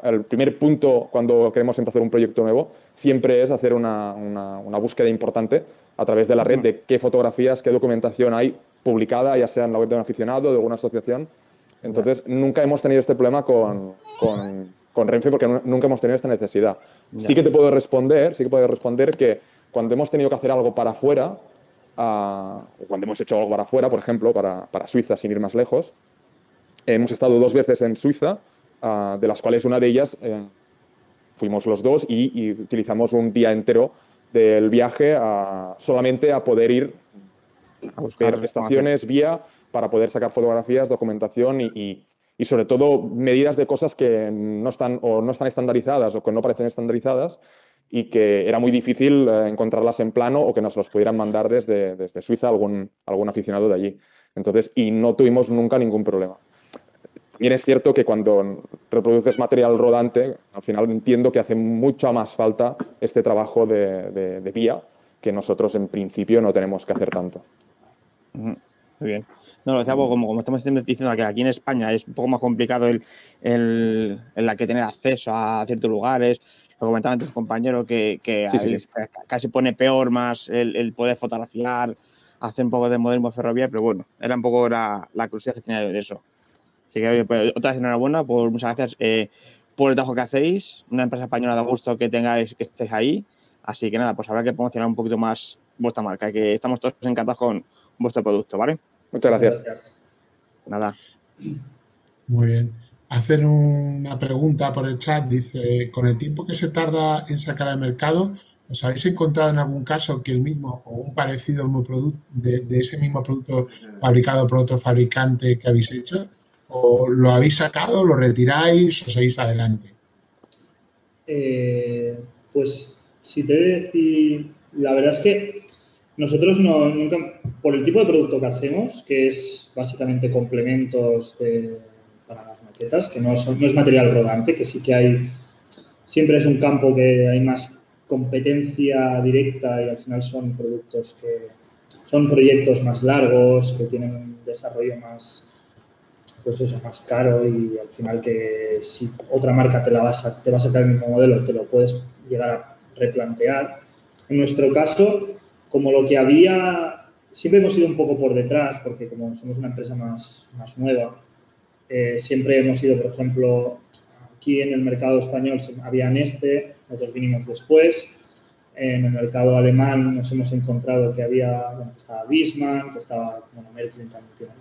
el primer punto cuando queremos empezar un proyecto nuevo siempre es hacer una búsqueda importante a través de la red de qué fotografías, qué documentación hay publicada, ya sea en la web de un aficionado o de alguna asociación. Entonces, nunca hemos tenido este problema con Renfe porque nunca hemos tenido esta necesidad. Sí que te puedo responder, que cuando hemos tenido que hacer algo para afuera, cuando hemos hecho algo para afuera, por ejemplo, para Suiza, sin ir más lejos, hemos estado 2 veces en Suiza, de las cuales una de ellas fuimos los dos y utilizamos un día entero del viaje solamente a poder ir a buscar estaciones, vía, para poder sacar fotografías, documentación y sobre todo medidas de cosas que no están estandarizadas o que no parecen estandarizadas y que era muy difícil encontrarlas en plano o que nos los pudieran mandar desde Suiza algún aficionado de allí. Entonces, y no tuvimos nunca ningún problema. También es cierto que cuando reproduces material rodante, al final entiendo que hace mucha más falta este trabajo de vía, que nosotros en principio no tenemos que hacer tanto. Muy bien. No, lo decía como estamos diciendo que aquí en España es un poco más complicado el la que tener acceso a ciertos lugares. Lo comentaba antes tu compañero que sí. Casi pone peor más el poder fotografiar, hacer un poco de modernismo ferroviario, pero bueno, era un poco la curiosidad que tenía yo de eso. Así que pues, otra vez enhorabuena, muchas gracias por el trabajo que hacéis. Una empresa española de gusto que estéis ahí. Así que nada, pues habrá que promocionar un poquito más vuestra marca, que estamos todos encantados con vuestro producto, ¿vale? Muchas gracias. Nada. Muy bien. Hacen una pregunta por el chat, dice, con el tiempo que se tarda en sacar al mercado, ¿os habéis encontrado en algún caso que el mismo o un parecido de ese mismo producto fabricado por otro fabricante que habéis hecho? ¿O lo habéis sacado, lo retiráis o seguís adelante? Pues si te he de decir, la verdad es que nosotros nunca, por el tipo de producto que hacemos, que es básicamente complementos para las maquetas, que no es material rodante, que sí que siempre es un campo que hay más competencia directa y al final son proyectos más largos, que tienen un desarrollo más caro y al final que si otra marca te va a sacar el mismo modelo, te lo puedes llegar a replantear. En nuestro caso, como lo que había, siempre hemos ido un poco por detrás, porque como somos una empresa más nueva, siempre hemos ido, por ejemplo, aquí en el mercado español había Neste, nosotros vinimos después. En el mercado alemán nos hemos encontrado que estaba Wiesmann, que estaba, Märklin también tiene,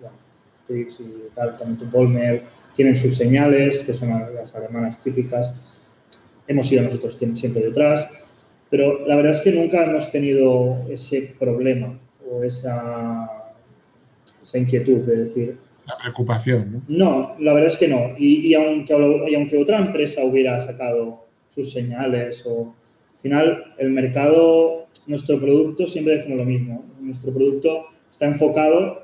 Trix y tal, también Vollmer, tienen sus señales, que son las alemanas típicas. Hemos ido nosotros siempre detrás, pero la verdad es que nunca hemos tenido ese problema o esa inquietud de decir... La preocupación, ¿no? No, la verdad es que no. Y aunque otra empresa hubiera sacado sus señales al final, el mercado, nuestro producto, siempre decimos lo mismo, nuestro producto está enfocado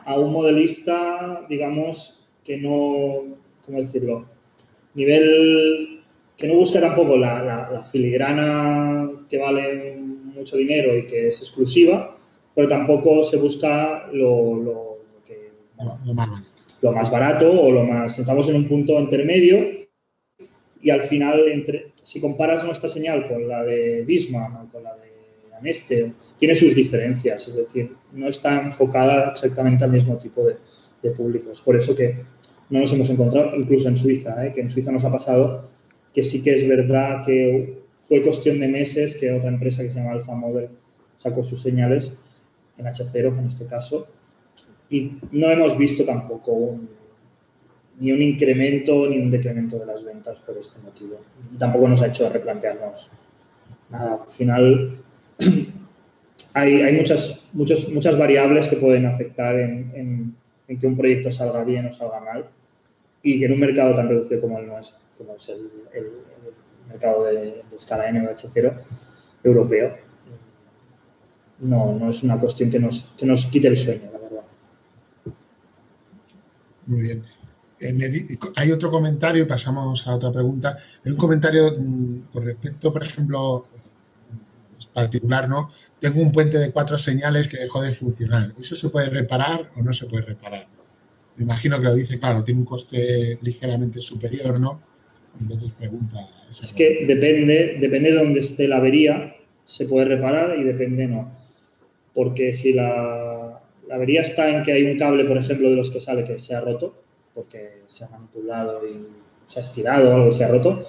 a un modelista, digamos, que no, ¿cómo decirlo? Que no busca tampoco la filigrana que vale mucho dinero y que es exclusiva, pero tampoco se busca lo más barato o lo más... Estamos en un punto intermedio y al final, si comparas nuestra señal con la de Wiesmann o con la de Neste, tiene sus diferencias, es decir, no está enfocada exactamente al mismo tipo de públicos. Por eso que no nos hemos encontrado, incluso en Suiza, que en Suiza nos ha pasado que sí que es verdad que fue cuestión de meses que otra empresa que se llama Alpha Model sacó sus señales en H0 en este caso y no hemos visto tampoco ni un incremento ni un decremento de las ventas por este motivo. Y tampoco nos ha hecho replantearnos nada. Al final hay muchas variables que pueden afectar en que un proyecto salga bien o salga mal y que en un mercado tan reducido como es el mercado de escala N o H0 europeo, no es una cuestión que nos quite el sueño, la verdad. Muy bien. Hay otro comentario y pasamos a otra pregunta. Hay un comentario con respecto, por ejemplo, particular, ¿no? Tengo un puente de 4 señales que dejó de funcionar. ¿Eso se puede reparar o no se puede reparar? Me imagino que lo dice, claro, tiene un coste ligeramente superior, ¿no? Entonces pregunta. Es que depende de dónde esté la avería, se puede reparar y depende no. Porque si la avería está en que hay un cable, por ejemplo, de los que sale que se ha roto, porque se ha manipulado y se ha estirado o algo y se ha roto,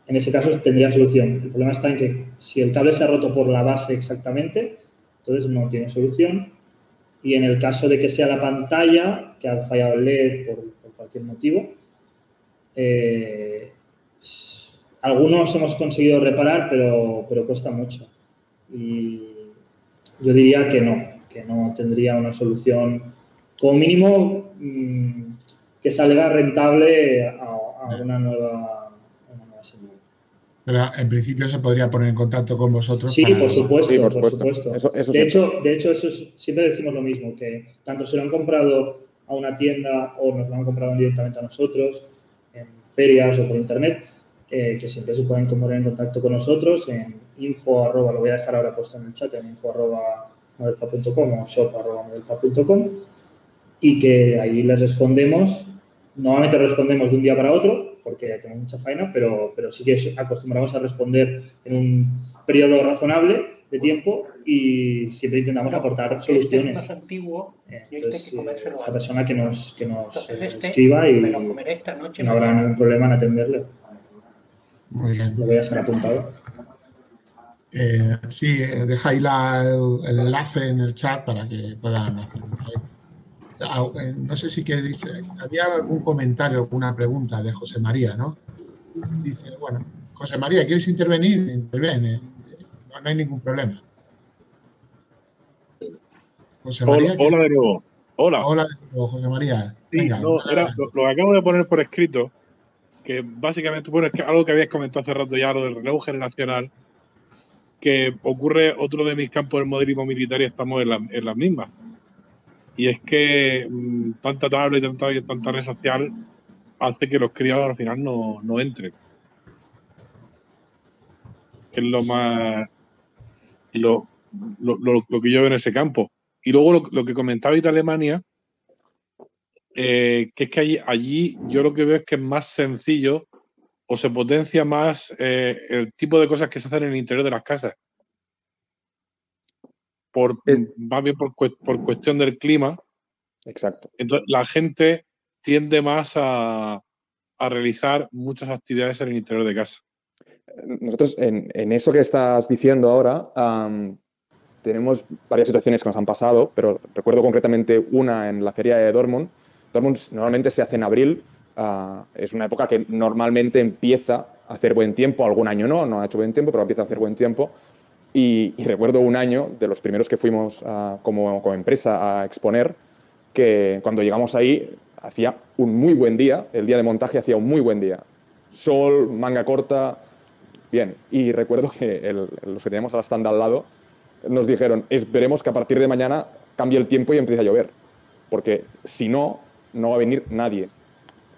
en ese caso tendría solución. El problema está en que si el cable se ha roto por la base exactamente, entonces no tiene solución. Y en el caso de que sea la pantalla, que ha fallado el LED por cualquier motivo, algunos hemos conseguido reparar, pero cuesta mucho. Y yo diría que no tendría una solución, como mínimo, que salga rentable a una nueva señal. Pero en principio se podría poner en contacto con vosotros. Sí, para... por supuesto, Sí, por supuesto. Eso de hecho, eso siempre decimos lo mismo, que tanto se lo han comprado a una tienda o nos lo han comprado directamente a nosotros, en ferias o por internet, que siempre se pueden poner en contacto con nosotros en info@, lo voy a dejar ahora puesto en el chat, en info@modelfa.com o shop@modelfa.com, y que ahí les respondemos. Normalmente respondemos de un día para otro, porque tenemos mucha faena, pero sí que acostumbramos a responder en un periodo razonable de tiempo y siempre intentamos aportar soluciones. Este es más antiguo, entonces, esta persona que nos escriba y no habrá ningún problema en atenderle. Muy bien. Lo voy a dejar apuntado. Sí, deja ahí el enlace en el chat para que puedan hacerlo. No sé si que dice, había algún comentario, alguna pregunta de José María, ¿no? Dice, bueno, José María, ¿quieres intervenir? Interviene, no hay ningún problema. José María, hola de nuevo. Hola. Hola de nuevo, José María. Sí, venga, no, era lo que acabo de poner por escrito, que básicamente, bueno, es que algo que habías comentado hace rato ya, lo del relevo generacional, que ocurre otro de mis campos del modelismo militar y estamos en las mismas. Y es que tanta tablet y tanta red social hace que los críos al final no entren. Es lo más lo que yo veo en ese campo. Y luego lo que comentabais de Alemania, que es que allí yo lo que veo es que es más sencillo o se potencia más el tipo de cosas que se hacen en el interior de las casas. Más bien por cuestión del clima. Exacto. Entonces la gente tiende más a realizar muchas actividades en el interior de casa. Nosotros, en eso que estás diciendo ahora, tenemos varias situaciones que nos han pasado, pero recuerdo concretamente una en la feria de Dortmund. Dortmund normalmente se hace en abril, es una época que normalmente empieza a hacer buen tiempo, algún año no ha hecho buen tiempo, pero empieza a hacer buen tiempo. Y recuerdo un año, de los primeros que fuimos como empresa a exponer, que cuando llegamos ahí hacía un muy buen día, el día de montaje hacía un muy buen día. Sol, manga corta, bien. Y recuerdo que los que teníamos a la stand al lado nos dijeron, esperemos que a partir de mañana cambie el tiempo y empiece a llover, porque si no, no va a venir nadie.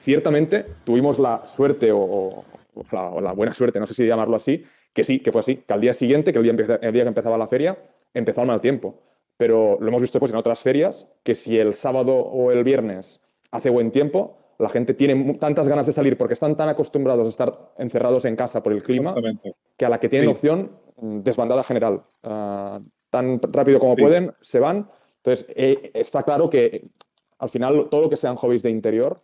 Ciertamente tuvimos la suerte o la buena suerte, no sé si llamarlo así, que sí, que fue así, que al día siguiente, que el día que empezaba la feria, empezó el mal tiempo. Pero lo hemos visto pues en otras ferias, que si el sábado o el viernes hace buen tiempo, la gente tiene tantas ganas de salir porque están tan acostumbrados a estar encerrados en casa por el clima, que a la que tienen opción, desbandada general. Tan rápido como pueden, se van. Entonces, está claro que al final todo lo que sean hobbies de interior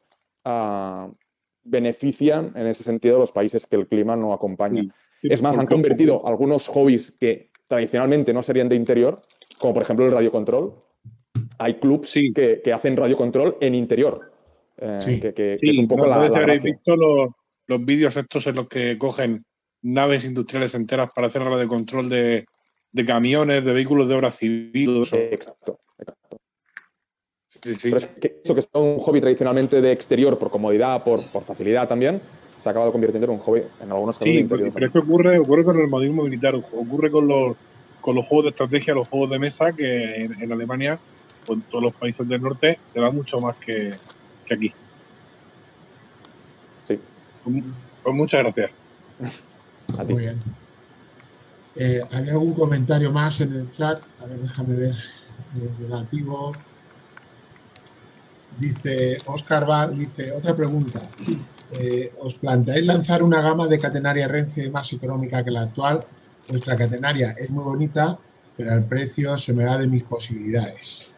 benefician en ese sentido a los países que el clima no acompaña. Es más, han convertido algunos hobbies que tradicionalmente no serían de interior, como por ejemplo el radiocontrol. Hay clubs que hacen radiocontrol en interior. Que es un poco la gracia. Habréis visto los vídeos estos en los que cogen naves industriales enteras para hacer radiocontrol de camiones, de vehículos de obra civil. Exacto. Pero es que eso que es un hobby tradicionalmente de exterior por comodidad, por facilidad también, se ha acabado convirtiendo en un hobby en algunos casos de interior. Pero es que ocurre con el modelismo militar, ocurre con los juegos de estrategia, los juegos de mesa, que en Alemania o en todos los países del norte se da mucho más que que aquí. Sí. Pues muchas gracias. A ti. Muy bien. ¿Hay algún comentario más en el chat? A ver, déjame ver. Relativo. Dice Óscar Val, dice, otra pregunta. ¿Os planteáis lanzar una gama de catenaria Renfe más económica que la actual? Vuestra catenaria es muy bonita, pero el precio se me va de mis posibilidades.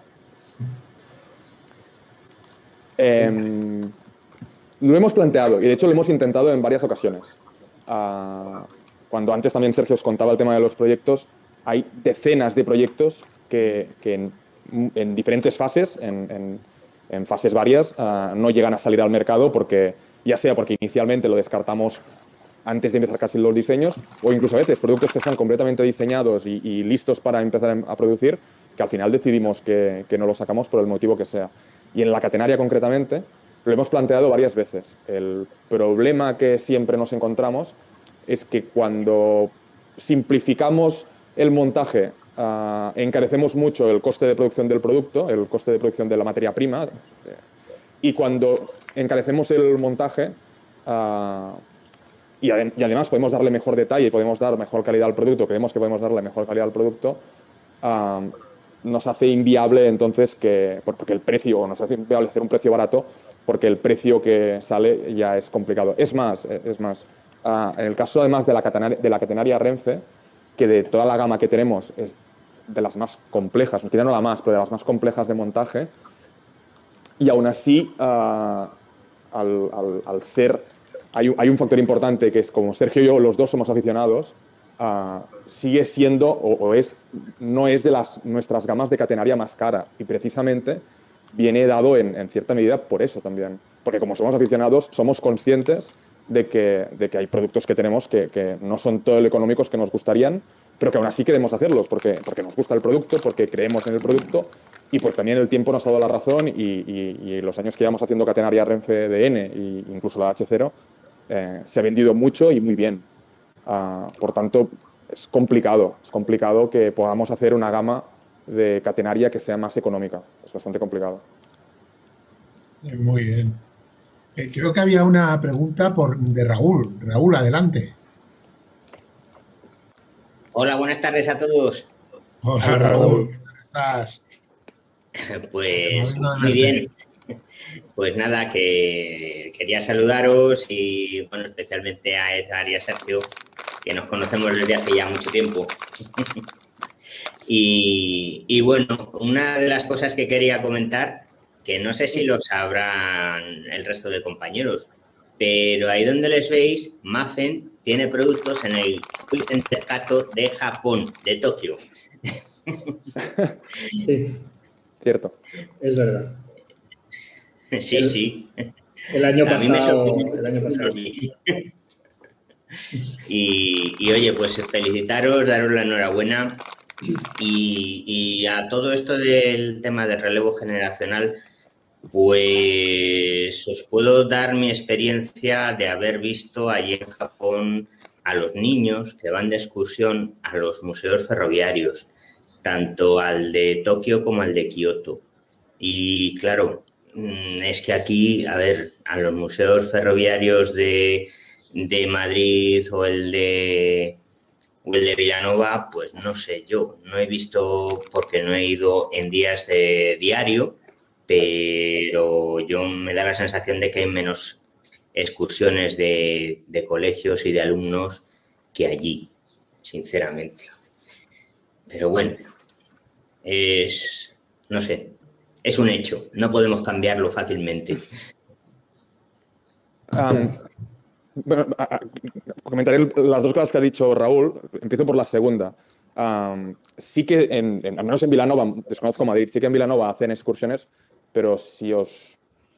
Lo hemos planteado y de hecho lo hemos intentado en varias ocasiones. Cuando antes también Sergio os contaba el tema de los proyectos, hay decenas de proyectos que en diferentes fases, en fases varias, no llegan a salir al mercado porque, ya sea porque inicialmente lo descartamos antes de empezar casi los diseños, o incluso a veces productos que están completamente diseñados y listos para empezar a producir, que al final decidimos que no los sacamos por el motivo que sea. Y en la catenaria concretamente, lo hemos planteado varias veces. El problema que siempre nos encontramos es que cuando simplificamos el montaje, encarecemos mucho el coste de producción del producto, el coste de producción de la materia prima, y cuando encarecemos el montaje, y además podemos darle mejor detalle, podemos dar mejor calidad al producto, creemos que podemos darle mejor calidad al producto, nos hace inviable entonces porque el precio, o nos hace inviable hacer un precio barato, porque el precio que sale ya es complicado. Es más, en el caso además de la catenaria Renfe, que de toda la gama que tenemos es de las más complejas, quizá no la más, pero de las más complejas de montaje, y aún así, al ser, hay un factor importante que es como Sergio y yo, los dos somos aficionados, sigue siendo no es de nuestras gamas de catenaria más cara, y precisamente viene dado en cierta medida por eso también, porque como somos aficionados somos conscientes de que hay productos que tenemos que no son todo lo económicos que nos gustarían, pero que aún así queremos hacerlos porque nos gusta el producto, porque creemos en el producto y porque también el tiempo nos ha dado la razón y los años que llevamos haciendo catenaria Renfe DN e incluso la H0 se ha vendido mucho y muy bien. Por tanto, es complicado que podamos hacer una gama de catenaria que sea más económica. Es bastante complicado. Muy bien. Creo que había una pregunta de Raúl. Raúl, adelante. Hola, buenas tardes a todos. Hola, Raúl. ¿Cómo estás? Pues muy bien. Pues nada, que quería saludaros y, bueno, especialmente a Edgar y a Sergio, que nos conocemos desde hace ya mucho tiempo. Y bueno, una de las cosas que quería comentar, que no sé si lo sabrán el resto de compañeros, pero ahí donde les veis, Mafen tiene productos en el Hobby Center Kato de Japón, de Tokio. Sí. Cierto. Es verdad. Sí, sí. El año A mí me pasado. sorprendió. El año pasado. Y oye, pues felicitaros, daros la enhorabuena. Y a todo esto del tema del relevo generacional, pues os puedo dar mi experiencia de haber visto allí en Japón a los niños que van de excursión a los museos ferroviarios, tanto al de Tokio como al de Kioto. Y claro, es que aquí, a ver, a los museos ferroviarios de Madrid o el de Vilanova, pues no sé yo, no he visto porque no he ido en días de diario, pero yo me da la sensación de que hay menos excursiones de colegios y de alumnos que allí, sinceramente. Pero bueno, no sé, es un hecho, no podemos cambiarlo fácilmente. Bueno, comentaré las dos cosas que ha dicho Raúl. Empiezo por la segunda. Sí que, al menos en Vilanova, desconozco Madrid, sí que en Vilanova hacen excursiones, pero si os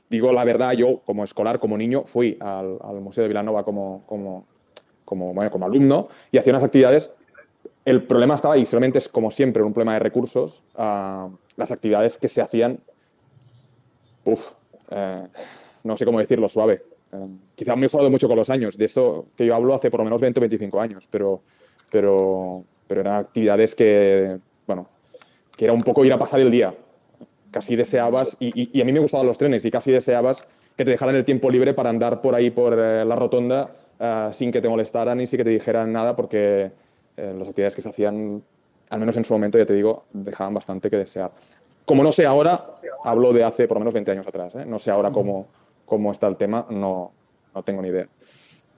digo la verdad, yo como escolar, como niño, fui al Museo de Vilanova como alumno y hacía unas actividades. El problema estaba, y solamente es como siempre un problema de recursos, las actividades que se hacían, no sé cómo decirlo, suave. Quizá me he mejorado mucho con los años. De esto que yo hablo hace por lo menos 20 o 25 años, pero eran actividades que, bueno, que era un poco ir a pasar el día. casi deseabas, y a mí me gustaban los trenes, y casi deseabas que te dejaran el tiempo libre para andar por ahí, por la rotonda, sin que te molestaran y sin que te dijeran nada, porque las actividades que se hacían, al menos en su momento, ya te digo, dejaban bastante que desear. Como no sé ahora, hablo de hace por lo menos 20 años atrás, ¿eh? No sé ahora cómo está el tema, no tengo ni idea.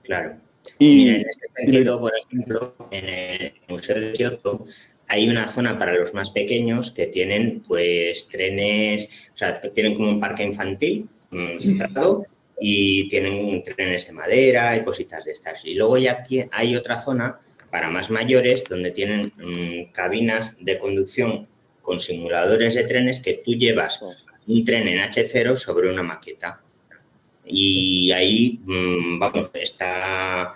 Claro. Y mira, en este sentido, por ejemplo, en el Museo de Kioto hay una zona para los más pequeños que tienen pues trenes, o sea, que tienen como un parque infantil cerrado y tienen trenes de madera y cositas de estas. Y luego ya hay otra zona para más mayores donde tienen cabinas de conducción con simuladores de trenes que tú llevas un tren en H0 sobre una maqueta. Y ahí, vamos, está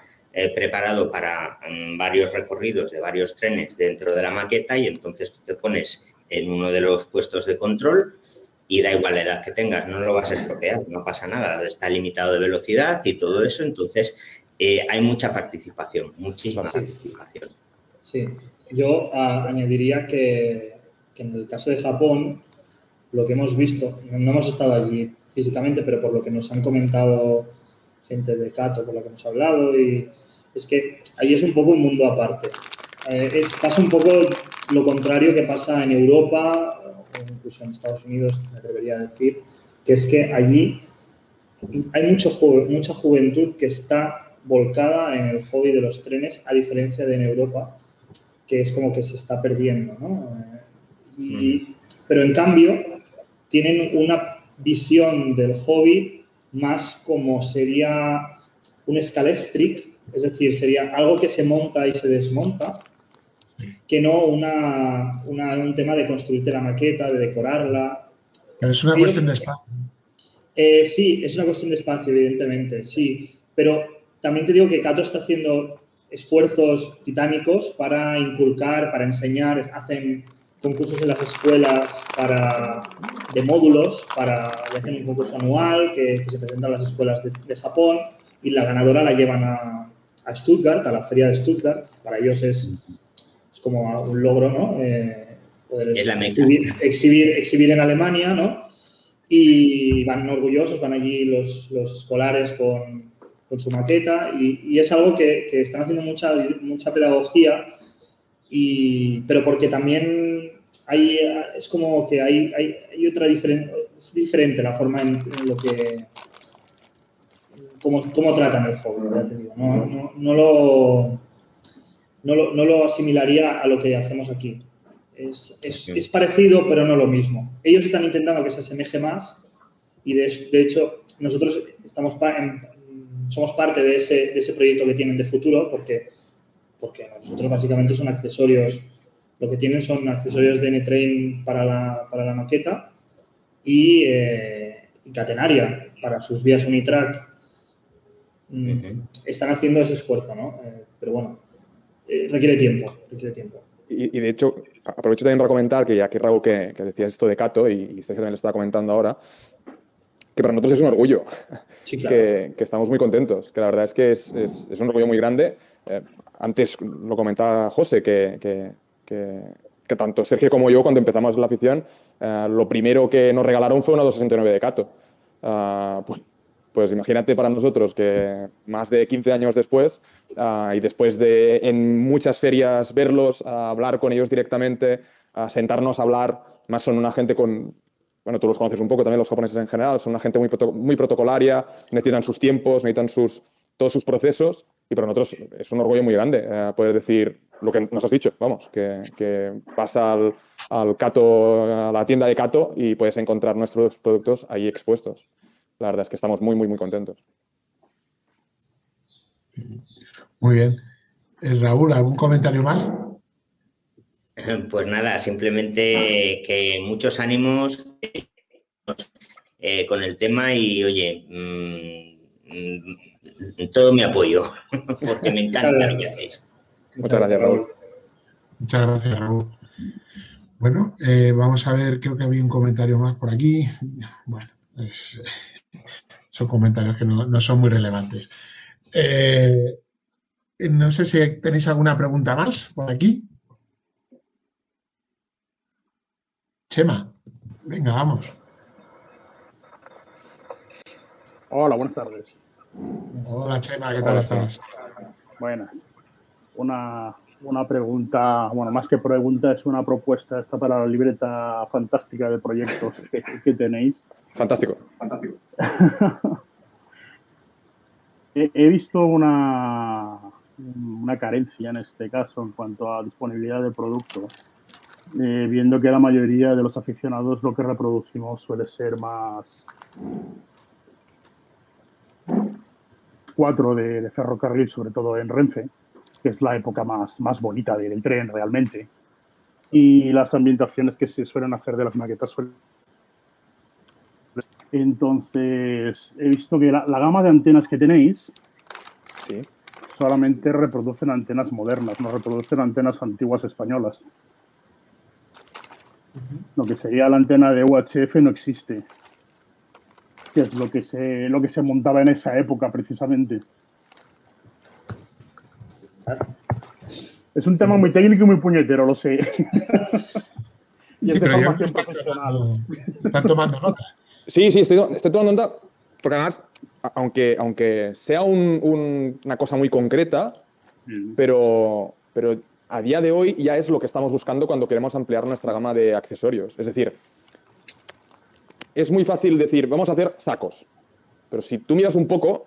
preparado para varios recorridos de varios trenes dentro de la maqueta y entonces tú te pones en uno de los puestos de control y da igual la edad que tengas, no lo vas a estropear, no pasa nada, está limitado de velocidad y todo eso, entonces hay mucha participación, muchísima participación. Sí, yo añadiría que en el caso de Japón, lo que hemos visto, no hemos estado allí físicamente, pero por lo que nos han comentado gente de Kato, por lo que hemos hablado, y es que ahí es un poco un mundo aparte. Pasa un poco lo contrario que pasa en Europa, o incluso en Estados Unidos, me atrevería a decir, que es que allí hay mucha juventud que está volcada en el hobby de los trenes, a diferencia de en Europa, que es como que se está perdiendo, ¿no? Pero en cambio tienen una visión del hobby más como sería un scalestric, es decir, sería algo que se monta y se desmonta, que no un tema de construirte la maqueta, de decorarla. Pero es una cuestión de espacio. Sí, es una cuestión de espacio, evidentemente, sí. Pero también te digo que Kato está haciendo esfuerzos titánicos para inculcar, para enseñar, hacen concursos en las escuelas de módulos, hacen un concurso anual que se presenta a las escuelas de Japón y la ganadora la llevan a Stuttgart, a la feria de Stuttgart. Para ellos es como un logro, ¿no? Poder exhibir en Alemania, ¿no? Y van orgullosos, van allí los escolares con su maqueta y es algo que están haciendo mucha pedagogía, pero porque también es como que hay otra diferencia, es diferente la forma en lo que cómo tratan el hobby, ya te digo. No lo asimilaría a lo que hacemos aquí. Es parecido, pero no lo mismo. Ellos están intentando que se asemeje más y, de hecho, nosotros somos parte de ese proyecto que tienen de futuro porque nosotros básicamente son accesorios. Lo que tienen son accesorios de N-Train para la maqueta y catenaria para sus vías Unitrack. Están haciendo ese esfuerzo, ¿no? Pero bueno, requiere tiempo. Y de hecho, aprovecho también para comentar que ya que Raúl que decías esto de Kato y Sergio también lo estaba comentando ahora, que para nosotros es un orgullo, sí, claro. que estamos muy contentos, que la verdad es que es un orgullo muy grande. Antes lo comentaba José, que tanto Sergio como yo, cuando empezamos la afición, lo primero que nos regalaron fue una 269 de Kato. Pues imagínate para nosotros que más de 15 años después, y después de en muchas ferias verlos, hablar con ellos directamente, sentarnos a hablar, más son una gente bueno, tú los conoces un poco también, los japoneses en general, son una gente muy protocolaria, necesitan sus tiempos, necesitan todos sus procesos, y para nosotros es un orgullo muy grande poder decir lo que nos has dicho, vamos, que pasa al Kato, a la tienda de Kato y puedes encontrar nuestros productos ahí expuestos. La verdad es que estamos muy contentos. Muy bien. Raúl, ¿algún comentario más? Pues nada, simplemente que muchos ánimos con el tema y, oye, todo mi apoyo, porque me encanta lo que hacéis. Muchas gracias, Raúl. Muchas gracias, Raúl. Bueno, vamos a ver, creo que había un comentario más por aquí. Bueno, son comentarios que no son muy relevantes. No sé si tenéis alguna pregunta más por aquí. Chema, Venga, vamos. Hola, buenas tardes. Hola, Chema, ¿qué tal estás? Buenas. Una pregunta, bueno, más que pregunta, es una propuesta esta para la libreta fantástica de proyectos que tenéis. Fantástico. He visto una carencia en este caso en cuanto a disponibilidad de producto, viendo que la mayoría de los aficionados lo que reproducimos suele ser más 4 de ferrocarril, sobre todo en Renfe, que es la época más bonita del tren realmente. Y las ambientaciones que se suelen hacer de las maquetas suelen... Entonces, he visto que la gama de antenas que tenéis Sí. solamente reproducen antenas modernas, no reproducen antenas antiguas españolas. Lo que sería la antena de UHF no existe, que es lo que se montaba en esa época precisamente. Es un tema muy técnico y muy puñetero, lo sé. Y es de formación profesional. Están tomando nota. Sí, estoy tomando nota, porque además, aunque sea una cosa muy concreta, pero a día de hoy ya es lo que estamos buscando cuando queremos ampliar nuestra gama de accesorios. Es decir, es muy fácil decir, vamos a hacer sacos, pero si tú miras un poco,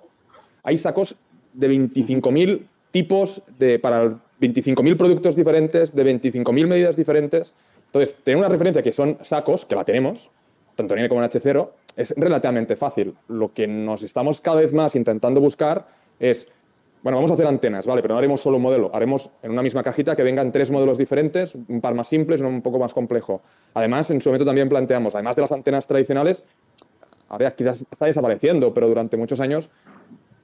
hay sacos de 25.000 tipos, para 25.000 productos diferentes, de 25.000 medidas diferentes. Entonces, tener una referencia que son sacos, que la tenemos, tanto en N como en H0, es relativamente fácil. Lo que nos estamos cada vez más intentando buscar es, bueno, vamos a hacer antenas, ¿vale? Pero no haremos solo un modelo, haremos en una misma cajita que vengan 3 modelos diferentes, un par más simples, uno un poco más complejo. Además, en su momento también planteamos, además de las antenas tradicionales, ahora quizás está desapareciendo, pero durante muchos años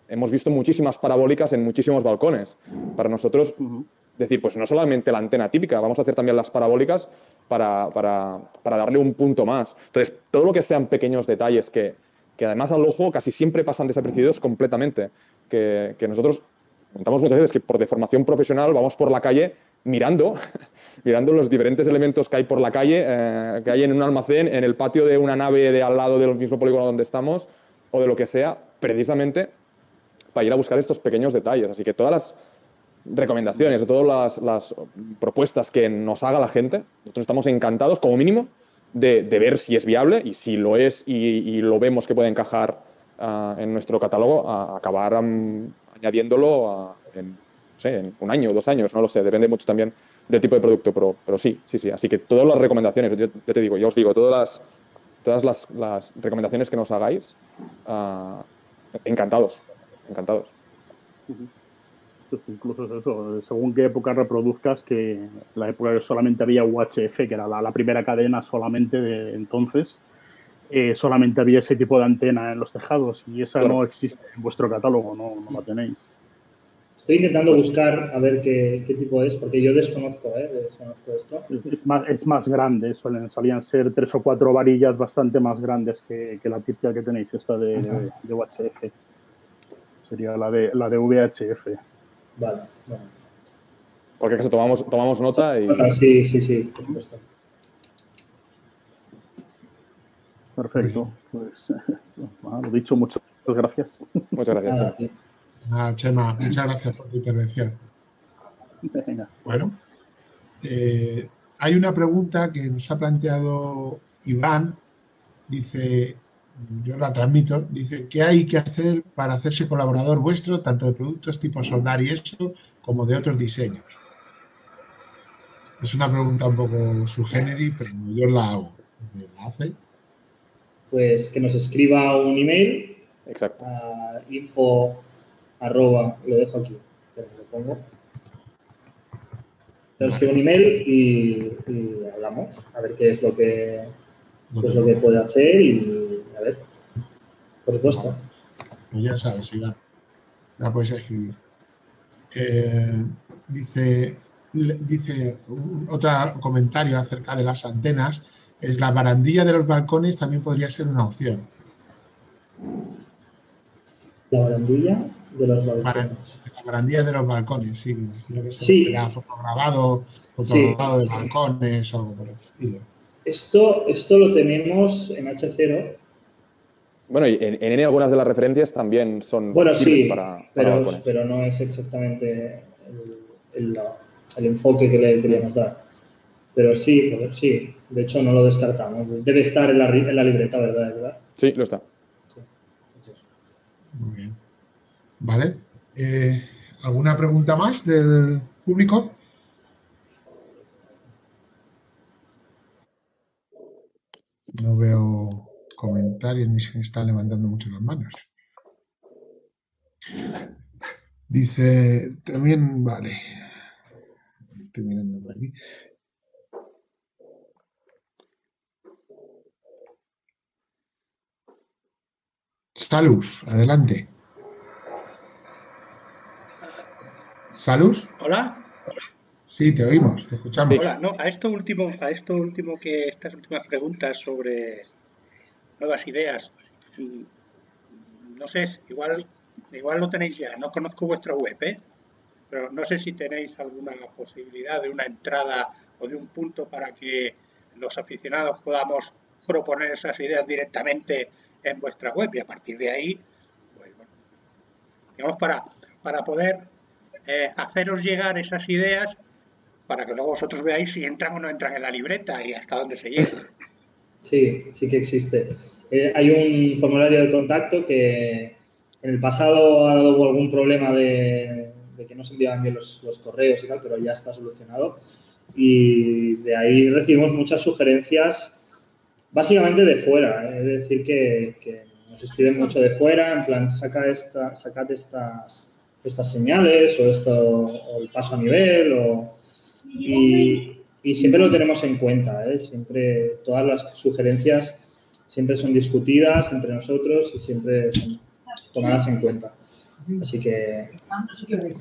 hemos visto muchísimas parabólicas en muchísimos balcones. Para nosotros, decir, pues no solamente la antena típica, vamos a hacer también las parabólicas para darle un punto más. Entonces, todo lo que sean pequeños detalles que además al ojo casi siempre pasan desapercibidos completamente, que nosotros contamos muchas veces que por deformación profesional vamos por la calle mirando los diferentes elementos que hay por la calle, que hay en un almacén, en el patio de una nave de al lado del mismo polígono donde estamos, o de lo que sea, precisamente para ir a buscar estos pequeños detalles. Así que todas las recomendaciones, todas las propuestas que nos haga la gente, nosotros estamos encantados, como mínimo, de ver si es viable, y si lo es y lo vemos que puede encajar en nuestro catálogo, a acabar añadiéndolo en 1 año, 2 años, no lo sé, depende mucho también del tipo de producto, pero sí. Así que todas las recomendaciones, yo te digo, todas las recomendaciones que nos hagáis, encantados. Pues incluso es eso, según qué época reproduzcas, que la época que solamente había UHF, que era la primera cadena solamente de entonces, solamente había ese tipo de antena en los tejados, y esa no existe en vuestro catálogo, no la tenéis. Estoy intentando buscar a ver qué tipo es, porque yo desconozco esto. Es más grande, solían ser 3 o 4 varillas bastante más grandes que la típica que tenéis, esta de UHF. Sería la de VHF. Vale. Porque acaso tomamos nota y... Sí, por supuesto. Perfecto. Pues lo dicho, muchas gracias. Muchas gracias. Chema, muchas gracias por tu intervención. Venga. Bueno, hay una pregunta que nos ha planteado Iván. Dice, yo la transmito, dice, ¿qué hay que hacer para hacerse colaborador vuestro, tanto de productos tipo soldar y eso, como de otros diseños? Es una pregunta un poco subgéneri, pero yo la hago. ¿Me la hace? Pues que nos escriba un email. Exacto. A info@, lo dejo aquí, pero lo pongo. Nos escribe un email y hablamos, a ver qué es lo que puede hacer y a ver, por supuesto. Pues ya sabes, Iván, la puedes escribir. Dice otro comentario acerca de las antenas, es la barandilla de los balcones también podría ser una opción. La barandilla de los balcones. La barandilla de los balcones, sí. Creo que sí. será fotograbado de balcones o algo por el estilo. Esto lo tenemos en H0. Bueno, y en N algunas de las referencias también son... Bueno, sí, pero no es exactamente el enfoque que le queríamos dar. Pero sí, de hecho no lo descartamos. Debe estar en la libreta, ¿verdad? Sí, lo está. Sí, es eso. Muy bien. Vale. ¿Alguna pregunta más del público? No veo comentarios ni se están levantando mucho las manos. Dice, también, vale. Estoy mirando por aquí. Salus, adelante. ¿Salus? Hola. Sí, te oímos, te escuchamos. Hola, no, a esto último que estas últimas preguntas sobre nuevas ideas, no sé, igual lo tenéis ya, no conozco vuestra web, pero no sé si tenéis alguna posibilidad de una entrada o de un punto para que los aficionados podamos proponer esas ideas directamente en vuestra web y a partir de ahí, pues, bueno, digamos, para poder haceros llegar esas ideas para que luego vosotros veáis si entran o no entran en la libreta y hasta dónde se llega. Sí, sí que existe. Hay un formulario de contacto que en el pasado ha dado algún problema de que no se enviaban bien los correos y tal, pero ya está solucionado. Y de ahí recibimos muchas sugerencias, básicamente de fuera. Es decir, que nos escriben mucho de fuera, en plan, sacad estas señales o el paso a nivel y siempre lo tenemos en cuenta, siempre todas las sugerencias siempre son discutidas entre nosotros y siempre son tomadas en cuenta. Así que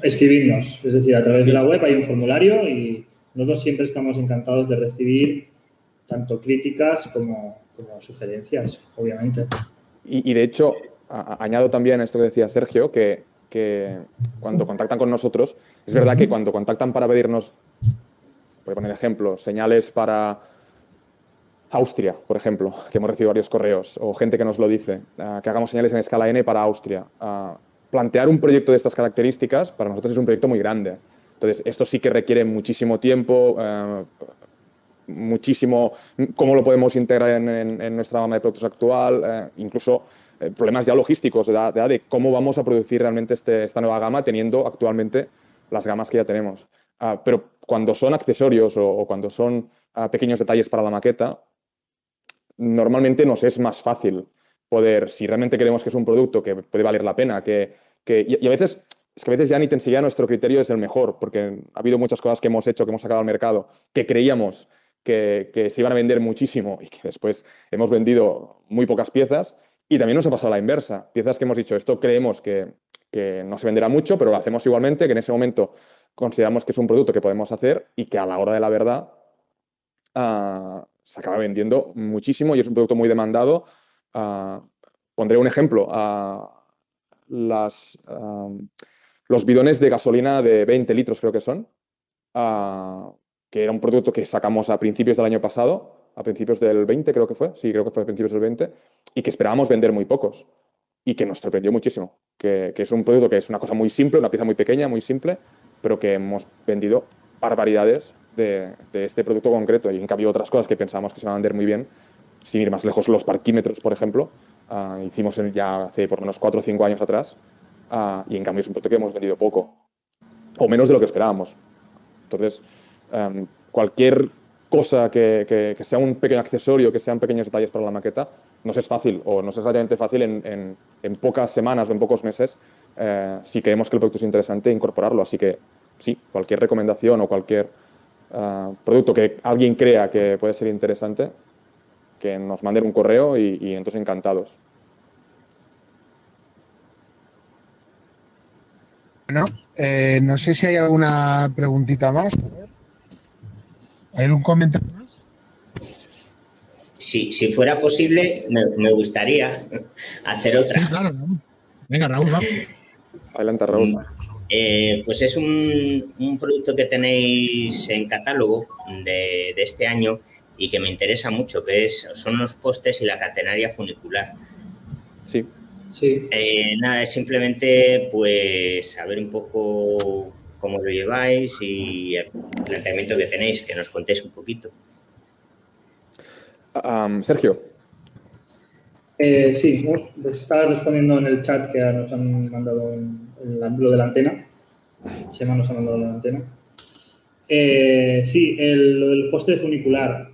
escribidnos, es decir, a través de la web hay un formulario y nosotros siempre estamos encantados de recibir tanto críticas como sugerencias, obviamente. Y de hecho, añado también esto que decía Sergio, que cuando contactan con nosotros, es verdad que cuando contactan para pedirnos, voy a poner ejemplos, señales para Austria, por ejemplo, que hemos recibido varios correos, o gente que nos lo dice, que hagamos señales en escala N para Austria. Plantear un proyecto de estas características para nosotros es un proyecto muy grande. Entonces, esto sí que requiere muchísimo tiempo, muchísimo cómo lo podemos integrar en nuestra gama de productos actual, incluso problemas ya logísticos de cómo vamos a producir realmente esta nueva gama teniendo actualmente las gamas que ya tenemos. Pero cuando son accesorios o cuando son pequeños detalles para la maqueta, normalmente nos es más fácil poder, si realmente creemos que es un producto que puede valer la pena, y a veces, es que a veces ya ni tan siquiera nuestro criterio es el mejor, porque ha habido muchas cosas que hemos hecho, que hemos sacado al mercado, que creíamos que se iban a vender muchísimo y que después hemos vendido muy pocas piezas, y también nos ha pasado a la inversa. Piezas que hemos dicho, esto creemos que no se venderá mucho, pero lo hacemos igualmente, que en ese momento consideramos que es un producto que podemos hacer y que a la hora de la verdad se acaba vendiendo muchísimo y es un producto muy demandado. Pondré un ejemplo. Los bidones de gasolina de 20 litros creo que son, que era un producto que sacamos a principios del año pasado, a principios del 20 creo que fue, sí, creo que fue a principios del 20, y que esperábamos vender muy pocos y que nos sorprendió muchísimo, que es un producto que es una cosa muy simple, una pieza muy pequeña, muy simple, pero que hemos vendido barbaridades de este producto concreto, y en cambio otras cosas que pensábamos que se van a vender muy bien, sin ir más lejos, los parquímetros, por ejemplo, hicimos ya hace por lo menos 4 o 5 años atrás, y en cambio es un producto que hemos vendido poco, o menos de lo que esperábamos. Entonces, cualquier cosa que sea un pequeño accesorio, que sean pequeños detalles para la maqueta, nos es fácil, o nos es relativamente fácil en pocas semanas o en pocos meses, si creemos que el producto es interesante, incorporarlo. Así que sí, cualquier recomendación o cualquier producto que alguien crea que puede ser interesante, que nos manden un correo y entonces encantados. Bueno, no sé si hay alguna preguntita más. ¿Hay algún comentario más? Si fuera posible, me gustaría hacer otra. Sí, claro. Venga, Raúl, vamos. Adelante, Raúl. Pues es un producto que tenéis en catálogo de este año y que me interesa mucho, son los postes y la catenaria funicular. Sí. Sí. Nada, es simplemente pues saber un poco cómo lo lleváis y el planteamiento que tenéis, que nos contéis un poquito. Sergio. Sí, pues estaba respondiendo en el chat que nos han mandado lo de la antena. Sema nos ha mandado la antena. Sí, lo del poste funicular.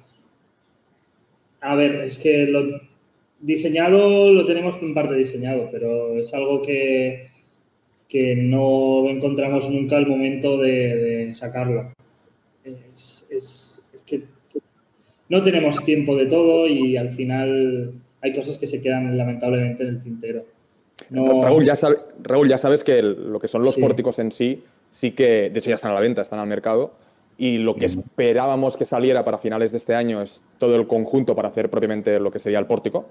A ver, es que lo diseñado lo tenemos en parte diseñado, pero es algo que no encontramos nunca el momento de sacarlo. Es que no tenemos tiempo de todo y al final hay cosas que se quedan lamentablemente en el tintero. No... Raúl, ya sabes que lo que son los pórticos en sí que, de hecho, ya están a la venta, están al mercado. Y lo que esperábamos que saliera para finales de este año es todo el conjunto para hacer propiamente lo que sería el pórtico.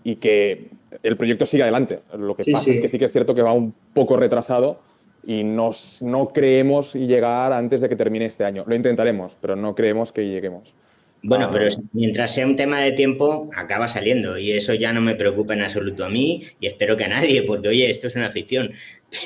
Y que el proyecto siga adelante. Lo que pasa es que sí que es cierto que va un poco retrasado y no creemos llegar antes de que termine este año. Lo intentaremos, pero no creemos que lleguemos. Bueno, pero mientras sea un tema de tiempo, acaba saliendo y eso ya no me preocupa en absoluto a mí y espero que a nadie, porque, oye, esto es una ficción.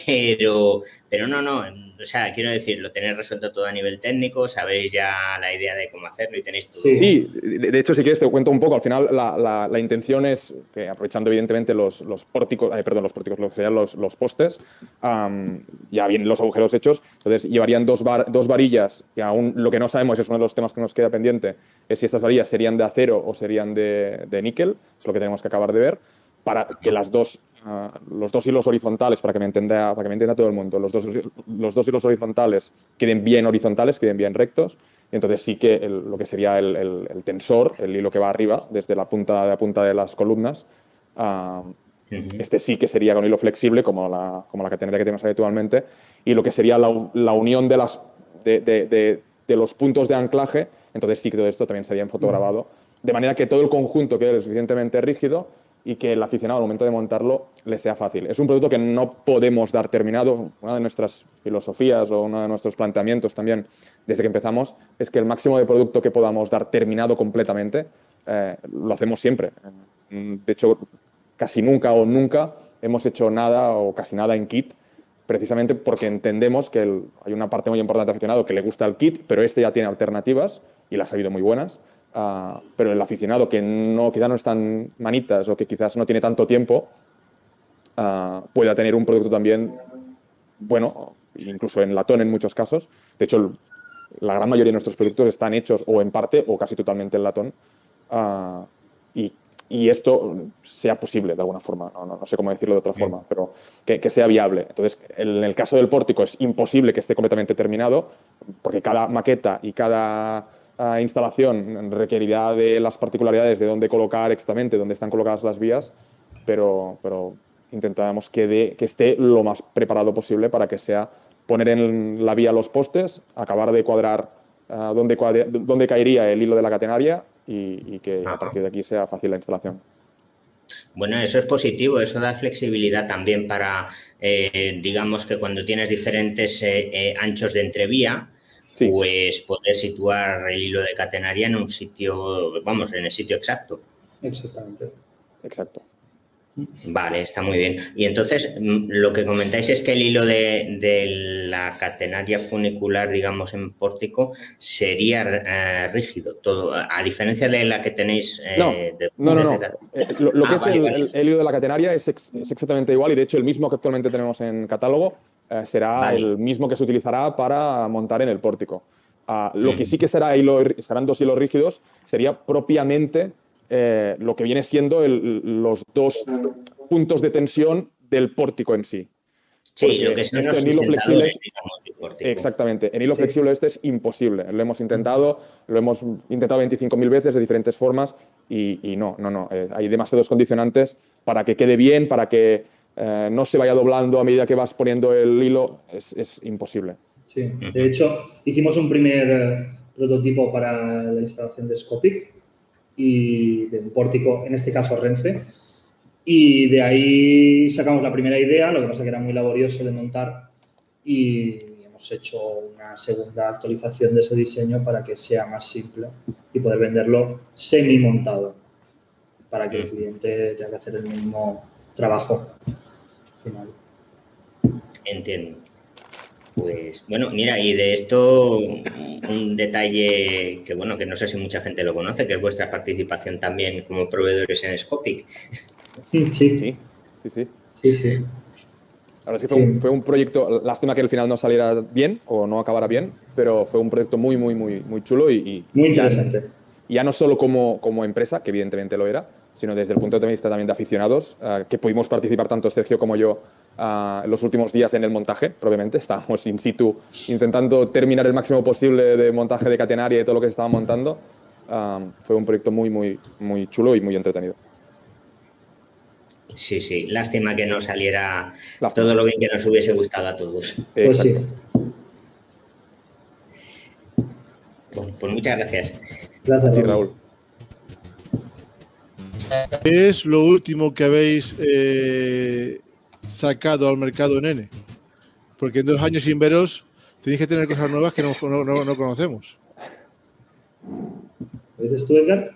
Pero no, o sea, quiero decir, lo tenéis resuelto todo a nivel técnico, sabéis ya la idea de cómo hacerlo y tenéis todo. Sí, de hecho, si quieres te cuento un poco. Al final, la intención es que, aprovechando evidentemente los pórticos, lo que serían los postes, ya vienen los agujeros hechos, entonces llevarían dos varillas, que aún lo que no sabemos, es uno de los temas que nos queda pendiente, es si estas varillas serían de acero o serían de níquel, es lo que tenemos que acabar de ver, para que los dos hilos horizontales, para que me entienda todo el mundo, los dos hilos horizontales queden bien horizontales, queden bien rectos, y entonces sí que lo que sería el tensor, el hilo que va arriba, desde la punta de las columnas, este sí que sería con hilo flexible, como la catenaria que tenemos habitualmente, y lo que sería la unión de los puntos de anclaje, entonces sí que todo esto también sería en fotograbado, de manera que todo el conjunto quede lo suficientemente rígido y que el aficionado al momento de montarlo le sea fácil. Es un producto que no podemos dar terminado. Una de nuestras filosofías o uno de nuestros planteamientos también desde que empezamos es que el máximo de producto que podamos dar terminado completamente lo hacemos siempre. De hecho, casi nunca hemos hecho nada o casi nada en kit, precisamente porque entendemos que hay una parte muy importante de aficionado que le gusta el kit, pero este ya tiene alternativas y las ha habido muy buenas. Pero el aficionado que quizás no están manitas o que quizás no tiene tanto tiempo pueda tener un producto también bueno, incluso en latón en muchos casos. De hecho, la gran mayoría de nuestros productos están hechos o en parte o casi totalmente en latón y esto sea posible de alguna forma, no sé cómo decirlo de otra forma, pero que sea viable. Entonces, en el caso del pórtico es imposible que esté completamente terminado porque cada maqueta y cada instalación requerirá de las particularidades de dónde colocar exactamente, dónde están colocadas las vías, pero intentamos que esté lo más preparado posible para que sea poner en la vía los postes, acabar de cuadrar dónde caería el hilo de la catenaria y que a partir de aquí sea fácil la instalación. Bueno, eso es positivo, eso da flexibilidad también para, digamos que cuando tienes diferentes anchos de entrevía, pues poder situar el hilo de catenaria en un sitio, vamos, en el sitio exacto. Exactamente. Exacto. Vale, está muy bien. Y entonces, lo que comentáis es que el hilo de la catenaria funicular, digamos, en pórtico, sería rígido, todo, a diferencia de la que tenéis... No. Lo que es el hilo de la catenaria es exactamente igual y, de hecho, el mismo que actualmente tenemos en catálogo será el mismo que se utilizará para montar en el pórtico. Lo que sí que serán dos hilos rígidos sería propiamente lo que viene siendo los dos puntos de tensión del pórtico en sí. Sí, porque lo que son los sustentadores, digamos, del pórtico. Exactamente. En hilo flexible este es imposible. Lo hemos intentado 25.000 veces de diferentes formas y no. Hay demasiados condicionantes para que quede bien, para que no se vaya doblando a medida que vas poniendo el hilo. Es imposible. Sí. De hecho, hicimos un primer prototipo para la instalación de Scopic y de un pórtico, en este caso Renfe, y de ahí sacamos la primera idea, lo que pasa que era muy laborioso de montar y hemos hemos hecho una segunda actualización de ese diseño para que sea más simple y poder venderlo semi-montado, para que el cliente tenga que hacer el mismo trabajo final. Entiendo. Pues bueno, mira, y de esto un detalle que bueno, que no sé si mucha gente lo conoce, que es vuestra participación también como proveedores en Scopic. Sí. La verdad es que fue un proyecto, lástima que al final no saliera bien o no acabara bien, pero fue un proyecto muy chulo y muy interesante. Ya no solo como empresa, que evidentemente lo era, sino desde el punto de vista también de aficionados, que pudimos participar tanto Sergio como yo los últimos días en el montaje, probablemente. Estábamos in situ intentando terminar el máximo posible de montaje de catenaria y todo lo que se estaba montando. Fue un proyecto muy chulo y muy entretenido. Sí. Lástima que no saliera todo lo bien que nos hubiese gustado a todos. Pues sí. Bueno, pues muchas gracias. Gracias, sí, Raúl. ¿Qué es lo último que habéis sacado al mercado en N? Porque en 2 años sin veros tenéis que tener cosas nuevas que no conocemos. ¿Lo dices tú, Edgar?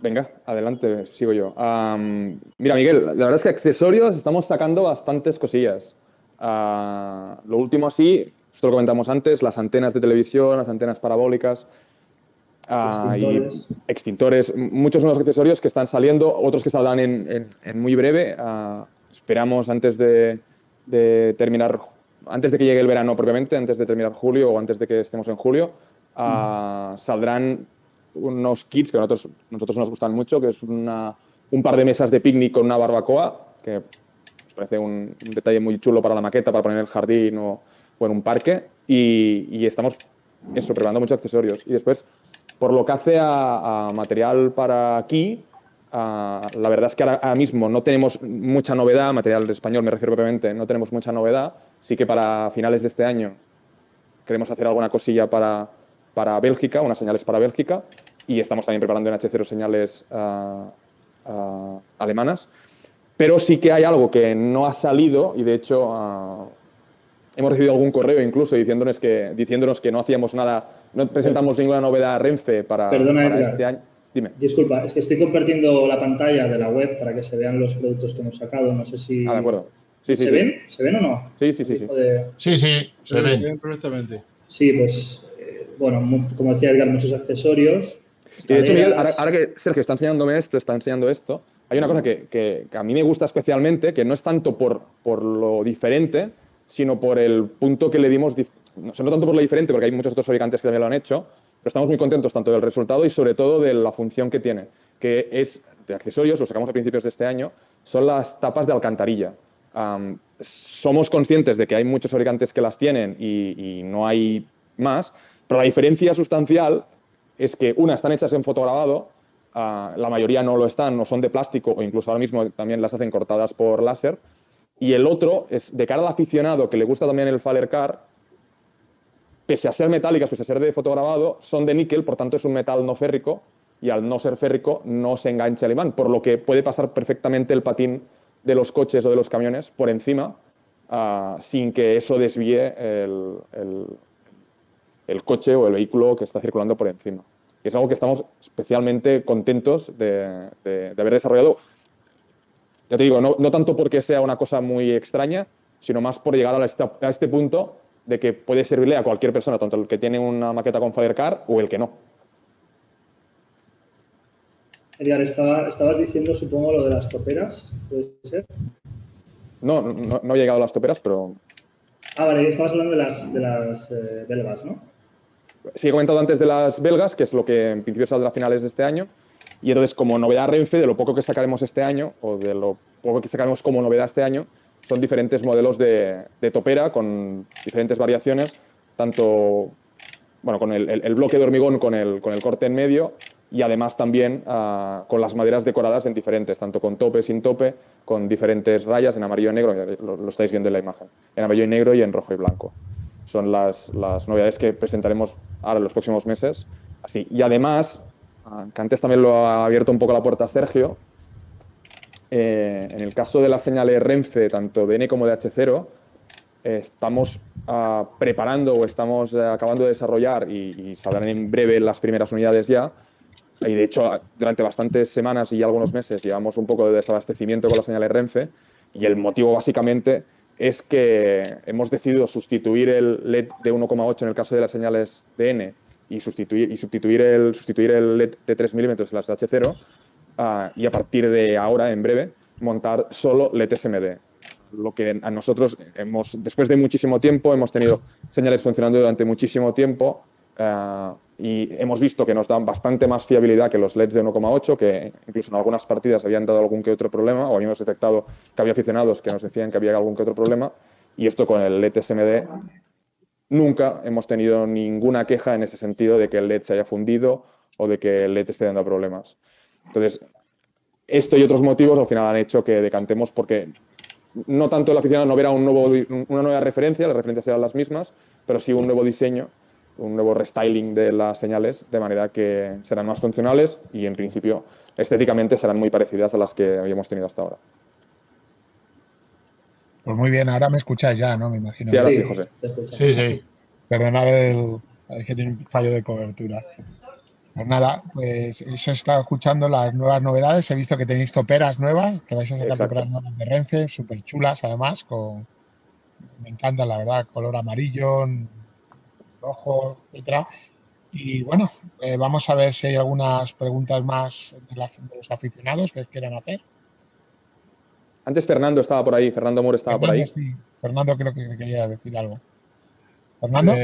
Venga, adelante, sigo yo. Mira, Miguel, la verdad es que accesorios estamos sacando bastantes cosillas. Lo último así, esto lo comentamos antes, las antenas de televisión, las antenas parabólicas, extintores. Y extintores, muchos nuevos accesorios que están saliendo, otros que saldrán en muy breve. Esperamos antes de terminar, antes de que llegue el verano propiamente, antes de terminar julio o antes de que estemos en julio, saldrán unos kits que a nosotros nos gustan mucho, que es un par de mesas de picnic con una barbacoa, que nos parece un detalle muy chulo para la maqueta, para poner en el jardín o en un parque, y estamos preparando muchos accesorios. Y después, por lo que hace a material para aquí, la verdad es que ahora mismo no tenemos mucha novedad, material de español me refiero propiamente, no tenemos mucha novedad. Sí que para finales de este año queremos hacer alguna cosilla para Bélgica, unas señales para Bélgica, y estamos también preparando en H0 señales alemanas. Pero sí que hay algo que no ha salido y de hecho hemos recibido algún correo incluso diciéndonos que no hacíamos nada, no presentamos ninguna novedad a Renfe para este año. Dime. Disculpa, es que estoy compartiendo la pantalla de la web para que se vean los productos que hemos sacado. No sé si... de acuerdo. Sí, ¿Se ven? ¿Se ven o no? Sí. Sí, Se ven perfectamente. Sí, pues, bueno, como decía Edgar, muchos accesorios. De hecho, Miguel, ahora que Sergio está enseñando esto, hay una cosa que a mí me gusta especialmente, que no es tanto por lo diferente, sino por el punto que le dimos, no tanto por lo diferente, porque hay muchos otros fabricantes que también lo han hecho, pero estamos muy contentos tanto del resultado y sobre todo de la función que tiene, que es de accesorios, lo sacamos a principios de este año, son las tapas de alcantarilla. Somos conscientes de que hay muchos fabricantes que las tienen y no hay más, pero la diferencia sustancial es que están hechas en fotograbado, la mayoría no lo están, no son de plástico o incluso ahora mismo también las hacen cortadas por láser, y el otro es de cara al aficionado que le gusta también el Faller Car, pese a ser metálicas, pese a ser de fotograbado, son de níquel, por tanto es un metal no férrico y al no ser férrico no se engancha el imán, por lo que puede pasar perfectamente el patín de los coches o de los camiones por encima sin que eso desvíe el coche o el vehículo que está circulando por encima. Y es algo que estamos especialmente contentos de haber desarrollado. Ya te digo, no tanto porque sea una cosa muy extraña, sino más por llegar a este punto de que puede servirle a cualquier persona, tanto el que tiene una maqueta con Faller Car o el que no. Edgar, estabas diciendo, supongo, lo de las toperas, ¿puede ser? No he llegado a las toperas, pero... Vale, estabas hablando de las belgas, ¿no? Sí, he comentado antes de las belgas, que es lo que en principio saldrá a finales de este año. Y entonces, como novedad Renfe, de lo poco que sacaremos este año, o de lo poco que sacaremos como novedad este año, son diferentes modelos de topera con diferentes variaciones, tanto con el bloque de hormigón con el corte en medio y además también con las maderas decoradas en diferentes, tanto con tope, sin tope, con diferentes rayas en amarillo y negro, lo estáis viendo en la imagen, en amarillo y negro y en rojo y blanco. Son las novedades que presentaremos ahora en los próximos meses. Así. Y además, que antes también lo ha abierto un poco la puerta Sergio, en el caso de las señales Renfe, tanto de N como de H0, estamos preparando o estamos acabando de desarrollar y saldrán en breve las primeras unidades ya. Y de hecho, durante bastantes semanas y algunos meses llevamos un poco de desabastecimiento con las señales Renfe, y el motivo básicamente es que hemos decidido sustituir el LED de 1,8 en el caso de las señales DN y sustituir el LED de 3 milímetros en las de H0, y a partir de ahora, en breve, montar solo LED SMD. Lo que a nosotros después de muchísimo tiempo, hemos tenido señales funcionando durante muchísimo tiempo, y hemos visto que nos dan bastante más fiabilidad que los LEDs de 1,8, que incluso en algunas partidas habían dado algún que otro problema, o habíamos detectado que había aficionados que nos decían que había algún que otro problema, y esto con el LED SMD nunca hemos tenido ninguna queja en ese sentido de que el LED se haya fundido o de que el LED esté dando problemas. Entonces, esto y otros motivos al final han hecho que decantemos, porque no tanto el aficionado no verá una nueva referencia, las referencias serán las mismas, pero sí un nuevo diseño, un nuevo restyling de las señales, de manera que serán más funcionales y, en principio, estéticamente serán muy parecidas a las que habíamos tenido hasta ahora. Pues muy bien, ahora me escucháis ya, ¿no? Me imagino. Sí, ahora sí, José. Sí, sí. Perdonad es que tiene un fallo de cobertura. Pues nada, pues eso he estado escuchando las nuevas novedades. He visto que tenéis toperas nuevas, que vais a sacar toperas nuevas de Renfe, súper chulas además, me encantan, la verdad, color amarillo, rojo, etcétera. Y bueno, vamos a ver si hay algunas preguntas más de los aficionados que quieran hacer. Antes Fernando estaba por ahí, Fernando Moore estaba por ahí. Sí, Fernando creo que quería decir algo. ¿Fernando?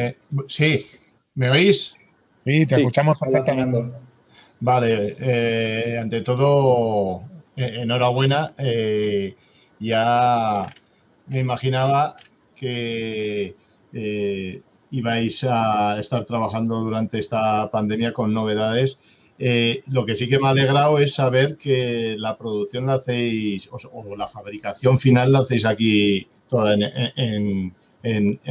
Sí, ¿me oís? Sí, te escuchamos perfectamente. Vale, ante todo, enhorabuena. Ya me imaginaba que ibais a estar trabajando durante esta pandemia con novedades. Lo que sí que me ha alegrado es saber que la producción la hacéis, o la fabricación final la hacéis aquí toda en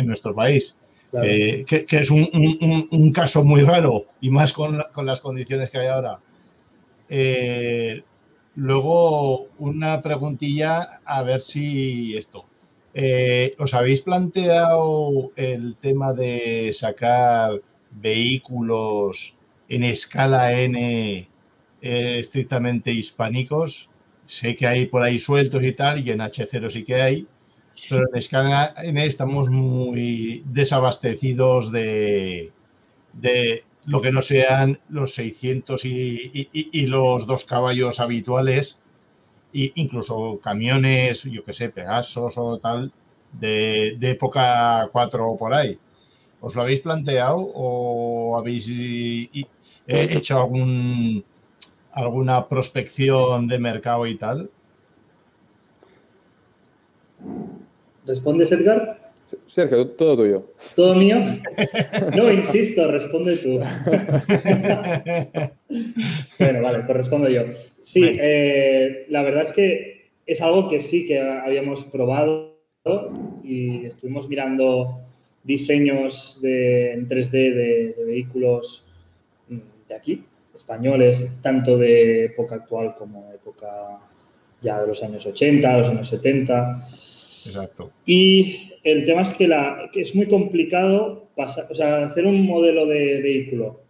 nuestro país. Claro. Que es un caso muy raro, y más con las condiciones que hay ahora. Luego, una preguntilla, a ver si esto. ¿Os habéis planteado el tema de sacar vehículos en escala N estrictamente hispánicos? Sé que hay por ahí sueltos y tal, y en H0 sí que hay, pero en escala N estamos muy desabastecidos de lo que no sean los 600 y los 2 caballos habituales, e incluso camiones, yo que sé, Pegasos o tal, de época 4 o por ahí. ¿Os lo habéis planteado o habéis hecho alguna prospección de mercado y tal? ¿Respondes, Edgar? Sergio, todo tuyo. ¿Todo mío? No, insisto, responde tú. Bueno, vale, pues respondo yo. Sí, la verdad es que es algo que sí que habíamos probado y estuvimos mirando diseños en 3D de vehículos de aquí, españoles, tanto de época actual como época ya de los años 80, los años 70. Exacto. Y el tema es que es muy complicado hacer un modelo de vehículo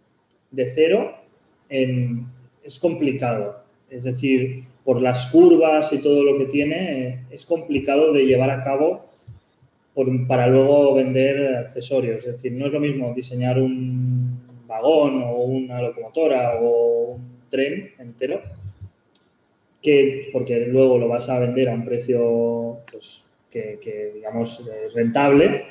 de cero es complicado. Es decir, por las curvas y todo lo que tiene, es complicado de llevar a cabo para luego vender accesorios. Es decir, no es lo mismo diseñar un vagón o una locomotora o un tren entero, porque luego lo vas a vender a un precio pues, que digamos es rentable,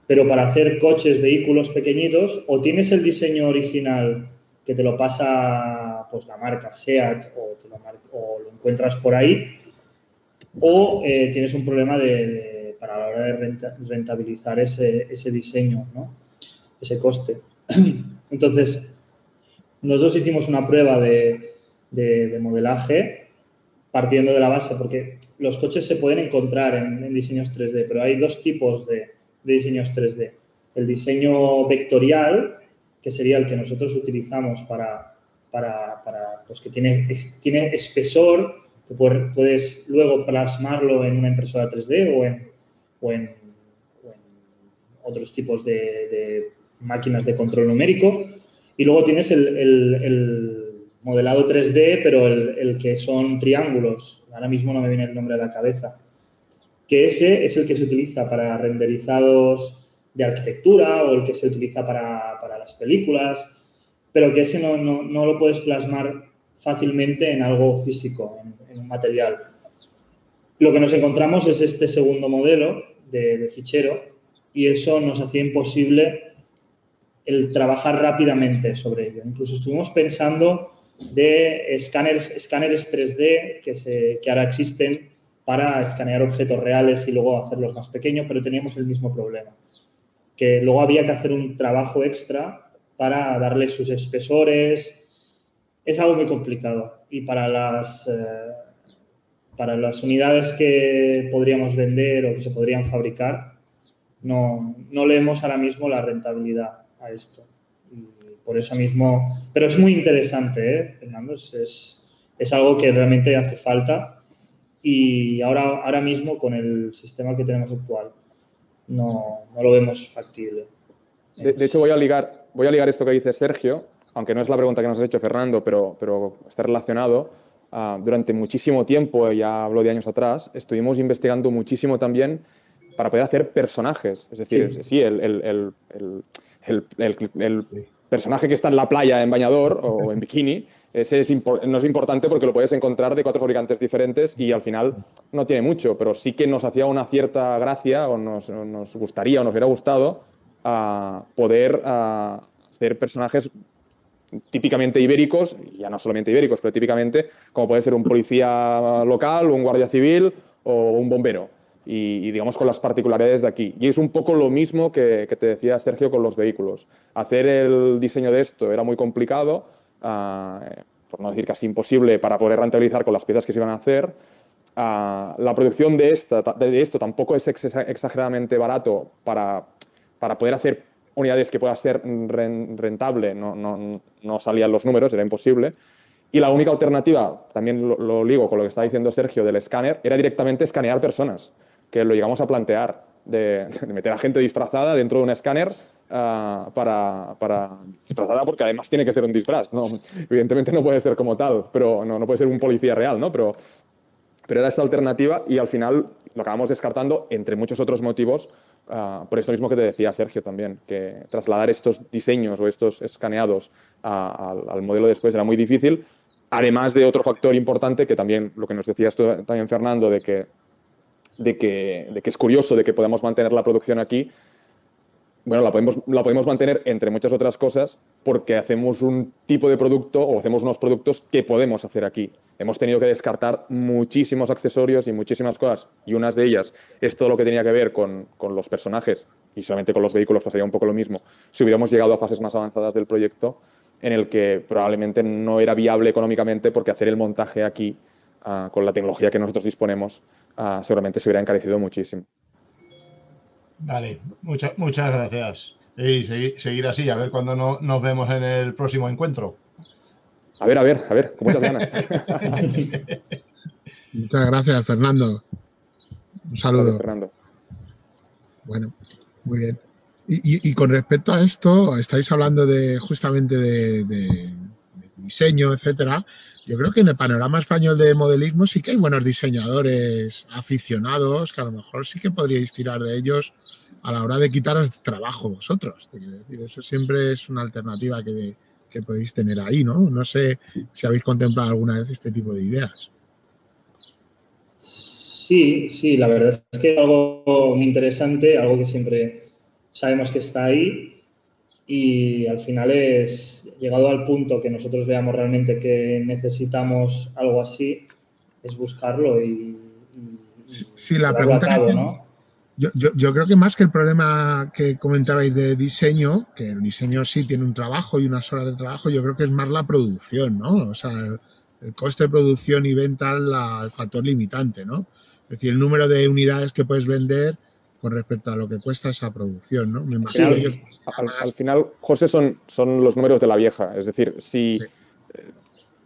pero para hacer coches, vehículos pequeñitos, o tienes el diseño original que te lo pasa pues la marca SEAT o lo encuentras por ahí, o tienes un problema para la hora de rentabilizar ese diseño, ¿no? Ese coste. Entonces, nosotros hicimos una prueba de modelaje partiendo de la base, porque los coches se pueden encontrar en diseños 3D, pero hay dos tipos de diseños 3D. El diseño vectorial, que sería el que nosotros utilizamos para pues que tiene espesor, que puedes luego plasmarlo en una impresora 3D o en otros tipos de máquinas de control numérico. Y luego tienes el modelado 3D, pero el que son triángulos. Ahora mismo no me viene el nombre a la cabeza. Que ese es el que se utiliza para renderizados de arquitectura o el que se utiliza para las películas, pero que ese no lo puedes plasmar fácilmente en algo físico, en un material. Lo que nos encontramos es este segundo modelo de fichero y eso nos hacía imposible el trabajar rápidamente sobre ello. Incluso estuvimos pensando de escáneres 3D que ahora existen para escanear objetos reales y luego hacerlos más pequeños, pero teníamos el mismo problema, que luego había que hacer un trabajo extra para darle sus espesores. Es algo muy complicado y para las unidades que podríamos vender o que se podrían fabricar, no leemos ahora mismo la rentabilidad a esto. Y por eso mismo, pero es muy interesante, Fernando, es algo que realmente hace falta y ahora mismo con el sistema que tenemos actual no lo vemos factible. De hecho, voy a ligar esto que dice Sergio, aunque no es la pregunta que nos has hecho, Fernando, pero está relacionado. Durante muchísimo tiempo, ya hablo de años atrás, estuvimos investigando muchísimo también para poder hacer personajes. Es decir, sí, el personaje que está en la playa en bañador o en bikini, ese no es importante porque lo puedes encontrar de 4 fabricantes diferentes y al final no tiene mucho, pero sí que nos hacía una cierta gracia o nos gustaría o nos hubiera gustado poder hacer personajes típicamente ibéricos, ya no solamente ibéricos, pero típicamente como puede ser un policía local, un guardia civil o un bombero. Y digamos con las particularidades de aquí. Y es un poco lo mismo que te decía Sergio con los vehículos. Hacer el diseño de esto era muy complicado, por no decir casi imposible, para poder rentabilizar con las piezas que se iban a hacer. La producción de esto tampoco es exageradamente barato para poder hacer unidades que puedan ser rentable. No salían los números, era imposible. Y la única alternativa, también lo ligo con lo que está diciendo Sergio del escáner, era directamente escanear personas, que lo llegamos a plantear, de meter a gente disfrazada dentro de un escáner para disfrazada, porque además tiene que ser un disfraz, ¿no? Evidentemente no puede ser como tal, pero no puede ser un policía real, ¿no? Pero era esta alternativa y al final lo acabamos descartando entre muchos otros motivos, por esto mismo que te decía Sergio también, que trasladar estos diseños o estos escaneados al modelo después era muy difícil, además de otro factor importante que también, lo que nos decías tú también, Fernando, de que es curioso de que podamos mantener la producción aquí. Bueno, la podemos mantener entre muchas otras cosas porque hacemos un tipo de producto o hacemos unos productos que podemos hacer aquí. Hemos tenido que descartar muchísimos accesorios y muchísimas cosas, y unas de ellas es todo lo que tenía que ver con los personajes, y solamente con los vehículos pasaría un poco lo mismo. Si hubiéramos llegado a fases más avanzadas del proyecto, en el que probablemente no era viable económicamente porque hacer el montaje aquí, con la tecnología que nosotros disponemos, seguramente se hubiera encarecido muchísimo. Vale, muchas gracias. Y seguir así, a ver cuándo nos vemos en el próximo encuentro. A ver, con muchas ganas. Muchas gracias, Fernando. Un saludo. Gracias, Fernando. Bueno, muy bien. Y con respecto a esto, estáis hablando justamente de diseño, etcétera. Yo creo que en el panorama español de modelismo sí que hay buenos diseñadores aficionados que a lo mejor sí que podríais tirar de ellos a la hora de quitaros trabajo vosotros. Te quiero decir, eso siempre es una alternativa que podéis tener ahí, ¿no? No sé si habéis contemplado alguna vez este tipo de ideas. Sí, la verdad es que es algo muy interesante, algo que siempre sabemos que está ahí. Y al final es, llegado al punto que nosotros veamos realmente que necesitamos algo así, es buscarlo y sí, la pregunta a cabo, que ¿no? Yo creo que más que el problema que comentabais de diseño, que el diseño sí tiene un trabajo y unas horas de trabajo, yo creo que es más la producción, ¿no? O sea, el coste de producción y venta el factor limitante, ¿no? Es decir, el número de unidades que puedes vender con respecto a lo que cuesta esa producción, ¿no? Me imagino al final, José, son los números de la vieja. Es decir, si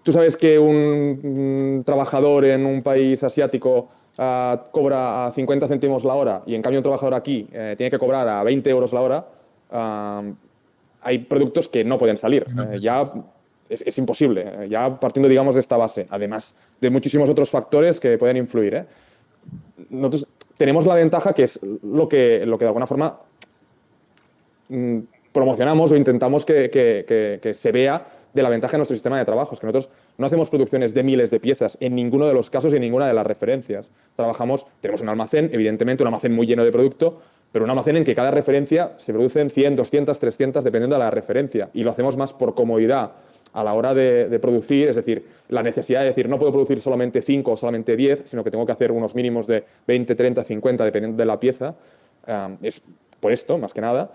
tú sabes que un trabajador en un país asiático cobra a 50 céntimos la hora y en cambio un trabajador aquí tiene que cobrar a 20 euros la hora, hay productos que no pueden salir. Ya es imposible, ya partiendo, digamos, de esta base, además de muchísimos otros factores que pueden influir. Nosotros tenemos la ventaja que es lo que de alguna forma promocionamos o intentamos que se vea de la ventaja de nuestro sistema de trabajo. Es que nosotros no hacemos producciones de miles de piezas en ninguno de los casos y en ninguna de las referencias. Tenemos un almacén, evidentemente un almacén muy lleno de producto, pero un almacén en que cada referencia se producen 100, 200, 300, dependiendo de la referencia. Y lo hacemos más por comodidad a la hora de producir, es decir, la necesidad de decir no puedo producir solamente 5 o solamente 10, sino que tengo que hacer unos mínimos de 20, 30, 50, dependiendo de la pieza. Es por esto, más que nada.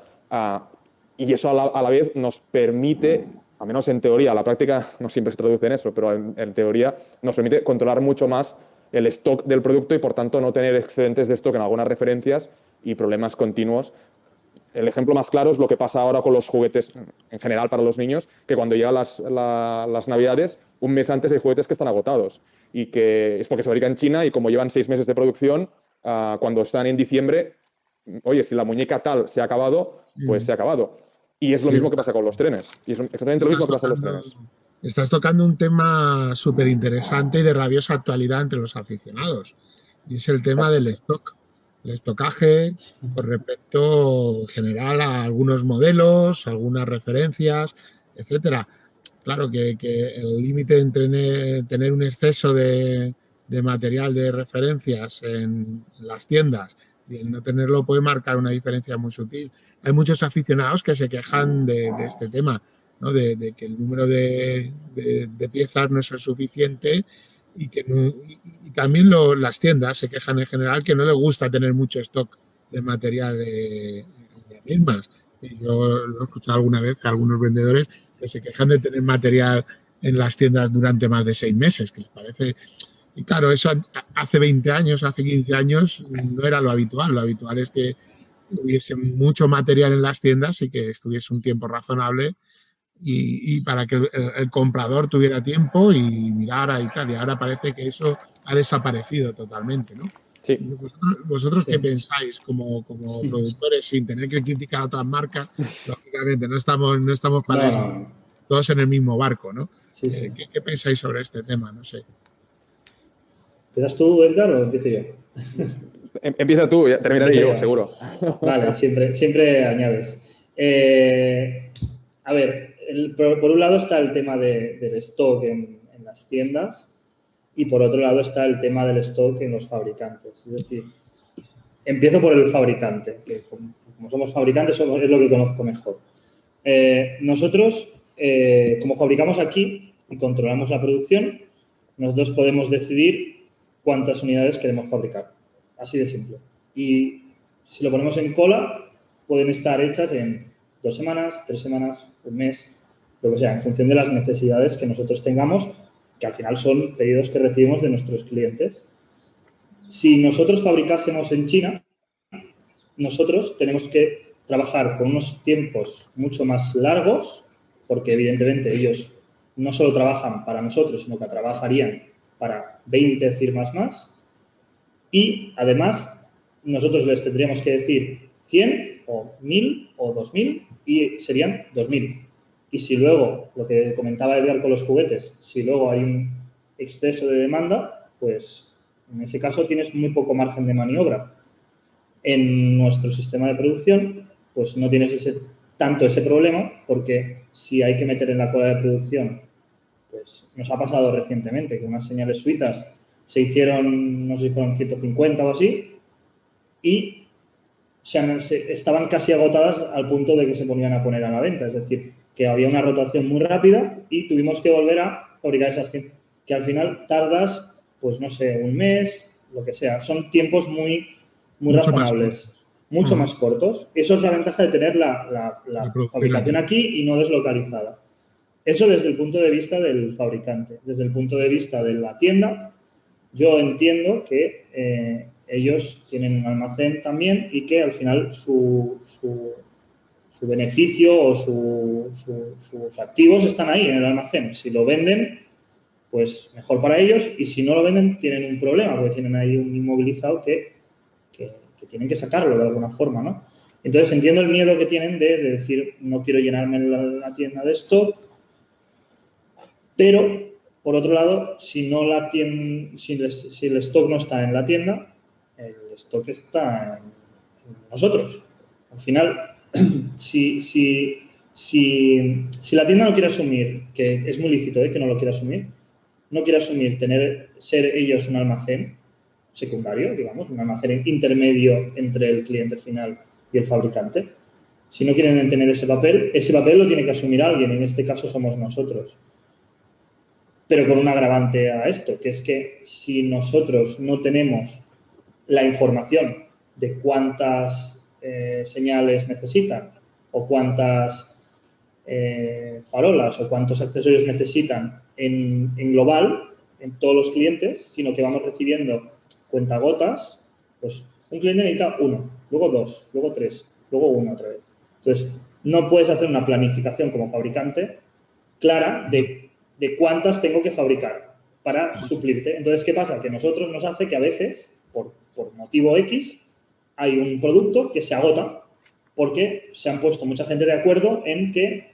Y eso a la vez nos permite, al menos en teoría, la práctica no siempre se traduce en eso, pero en teoría nos permite controlar mucho más el stock del producto y, por tanto, no tener excedentes de stock en algunas referencias y problemas continuos. El ejemplo más claro es lo que pasa ahora con los juguetes en general para los niños, que cuando llegan las Navidades, un mes antes hay juguetes que están agotados y que es porque se fabrican en China y como llevan 6 meses de producción, cuando están en diciembre, oye, si la muñeca tal se ha acabado, pues se ha acabado. Y es lo mismo que pasa con los trenes. Y es exactamente lo mismo que pasa con los trenes. Estás tocando un tema súper interesante y de rabiosa actualidad entre los aficionados. Y es el tema del stock. El estocaje con respecto en general a algunos modelos, algunas referencias, etcétera. Claro que el límite entre tener un exceso de material de referencias en las tiendas y el no tenerlo puede marcar una diferencia muy sutil. Hay muchos aficionados que se quejan de este tema, ¿no? De que el número de piezas no es el suficiente y que y también las tiendas se quejan en general que no les gusta tener mucho stock de material de mismas. Y yo lo he escuchado alguna vez a algunos vendedores que se quejan de tener material en las tiendas durante más de 6 meses, que les parece... Y claro, eso hace 20 años, hace 15 años no era lo habitual. Lo habitual es que hubiese mucho material en las tiendas y que estuviese un tiempo razonable y para que el comprador tuviera tiempo y mirara y tal. Y ahora parece que eso ha desaparecido totalmente, ¿no? Sí. ¿Vosotros qué pensáis como productores, sin tener que criticar a otras marcas? Lógicamente, no estamos para eso. Todos en el mismo barco, ¿no? Sí, sí. ¿Qué pensáis sobre este tema? No sé. ¿Empiezas tú, Edgar, o empiezo yo? Empieza tú, ya terminaré yo, seguro. Vale, siempre añades. A ver, por un lado está el tema del stock en las tiendas y por otro lado está el tema del stock en los fabricantes. Es decir, empiezo por el fabricante, que como somos fabricantes es lo que conozco mejor. Nosotros, como fabricamos aquí y controlamos la producción, nosotros podemos decidir cuántas unidades queremos fabricar. Así de simple. Y si lo ponemos en cola, pueden estar hechas en 2 semanas, 3 semanas, un mes, lo que sea, en función de las necesidades que nosotros tengamos, que al final son pedidos que recibimos de nuestros clientes. Si nosotros fabricásemos en China, nosotros tenemos que trabajar con unos tiempos mucho más largos, porque evidentemente ellos no solo trabajan para nosotros, sino que trabajarían para 20 firmas más. Y, además, nosotros les tendríamos que decir 100 o 1000 o 2000 y serían 2000. Y si luego, lo que comentaba Edgar con los juguetes, si luego hay un exceso de demanda, pues en ese caso tienes muy poco margen de maniobra. En nuestro sistema de producción, pues no tienes tanto ese problema, porque si hay que meter en la cola de producción, pues nos ha pasado recientemente que unas señales suizas se hicieron, no sé si fueron 150 o así, y estaban casi agotadas al punto de que se ponían a poner a la venta. Es decir, que había una rotación muy rápida y tuvimos que volver a fabricar esas 100, que al final tardas, pues no sé, un mes, lo que sea. Son tiempos muy razonables, mucho más cortos. Eso es la ventaja de tener la fabricación aquí y no deslocalizada. Eso desde el punto de vista del fabricante. Desde el punto de vista de la tienda, yo entiendo que ellos tienen un almacén también y que al final su beneficio o sus activos están ahí en el almacén. Si lo venden, pues mejor para ellos, y si no lo venden tienen un problema, porque tienen ahí un inmovilizado que tienen que sacarlo de alguna forma, ¿no? Entonces entiendo el miedo que tienen de decir, no quiero llenarme la tienda de stock, pero por otro lado, si el stock no está en la tienda, el stock está en nosotros. Al final, si la tienda no quiere asumir, que es muy lícito que no lo quiera asumir, no quiere asumir ser ellos un almacén secundario, digamos, un almacén intermedio entre el cliente final y el fabricante. Si no quieren tener ese papel lo tiene que asumir alguien, en este caso somos nosotros. Pero con un agravante a esto, que es que si nosotros no tenemos la información de cuántas señales necesitan o cuántas farolas o cuántos accesorios necesitan en global, en todos los clientes, sino que vamos recibiendo cuentagotas, pues un cliente necesita 1, luego 2, luego 3, luego 1 otra vez. Entonces, no puedes hacer una planificación como fabricante clara de cuántas tengo que fabricar para suplirte. Entonces, ¿qué pasa? Que nosotros nos hace que a veces, por motivo X, hay un producto que se agota porque se han puesto mucha gente de acuerdo en que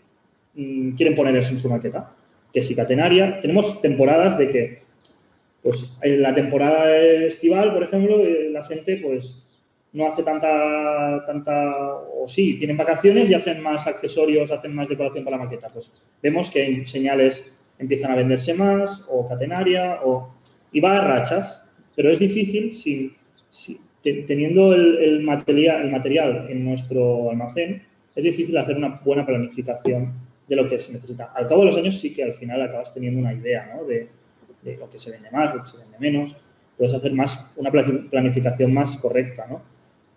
quieren poner eso en su maqueta. Que si catenaria, tenemos temporadas de que, pues en la temporada estival, por ejemplo, la gente pues no hace tanta, o sí, tienen vacaciones y hacen más accesorios, hacen más decoración para la maqueta. Pues vemos que en señales empiezan a venderse más, o catenaria, y va a rachas, pero es difícil teniendo el material en nuestro almacén, es difícil hacer una buena planificación de lo que se necesita. Al cabo de los años sí que al final acabas teniendo una idea, ¿no? de lo que se vende más, lo que se vende menos. Puedes hacer una planificación más correcta, ¿no?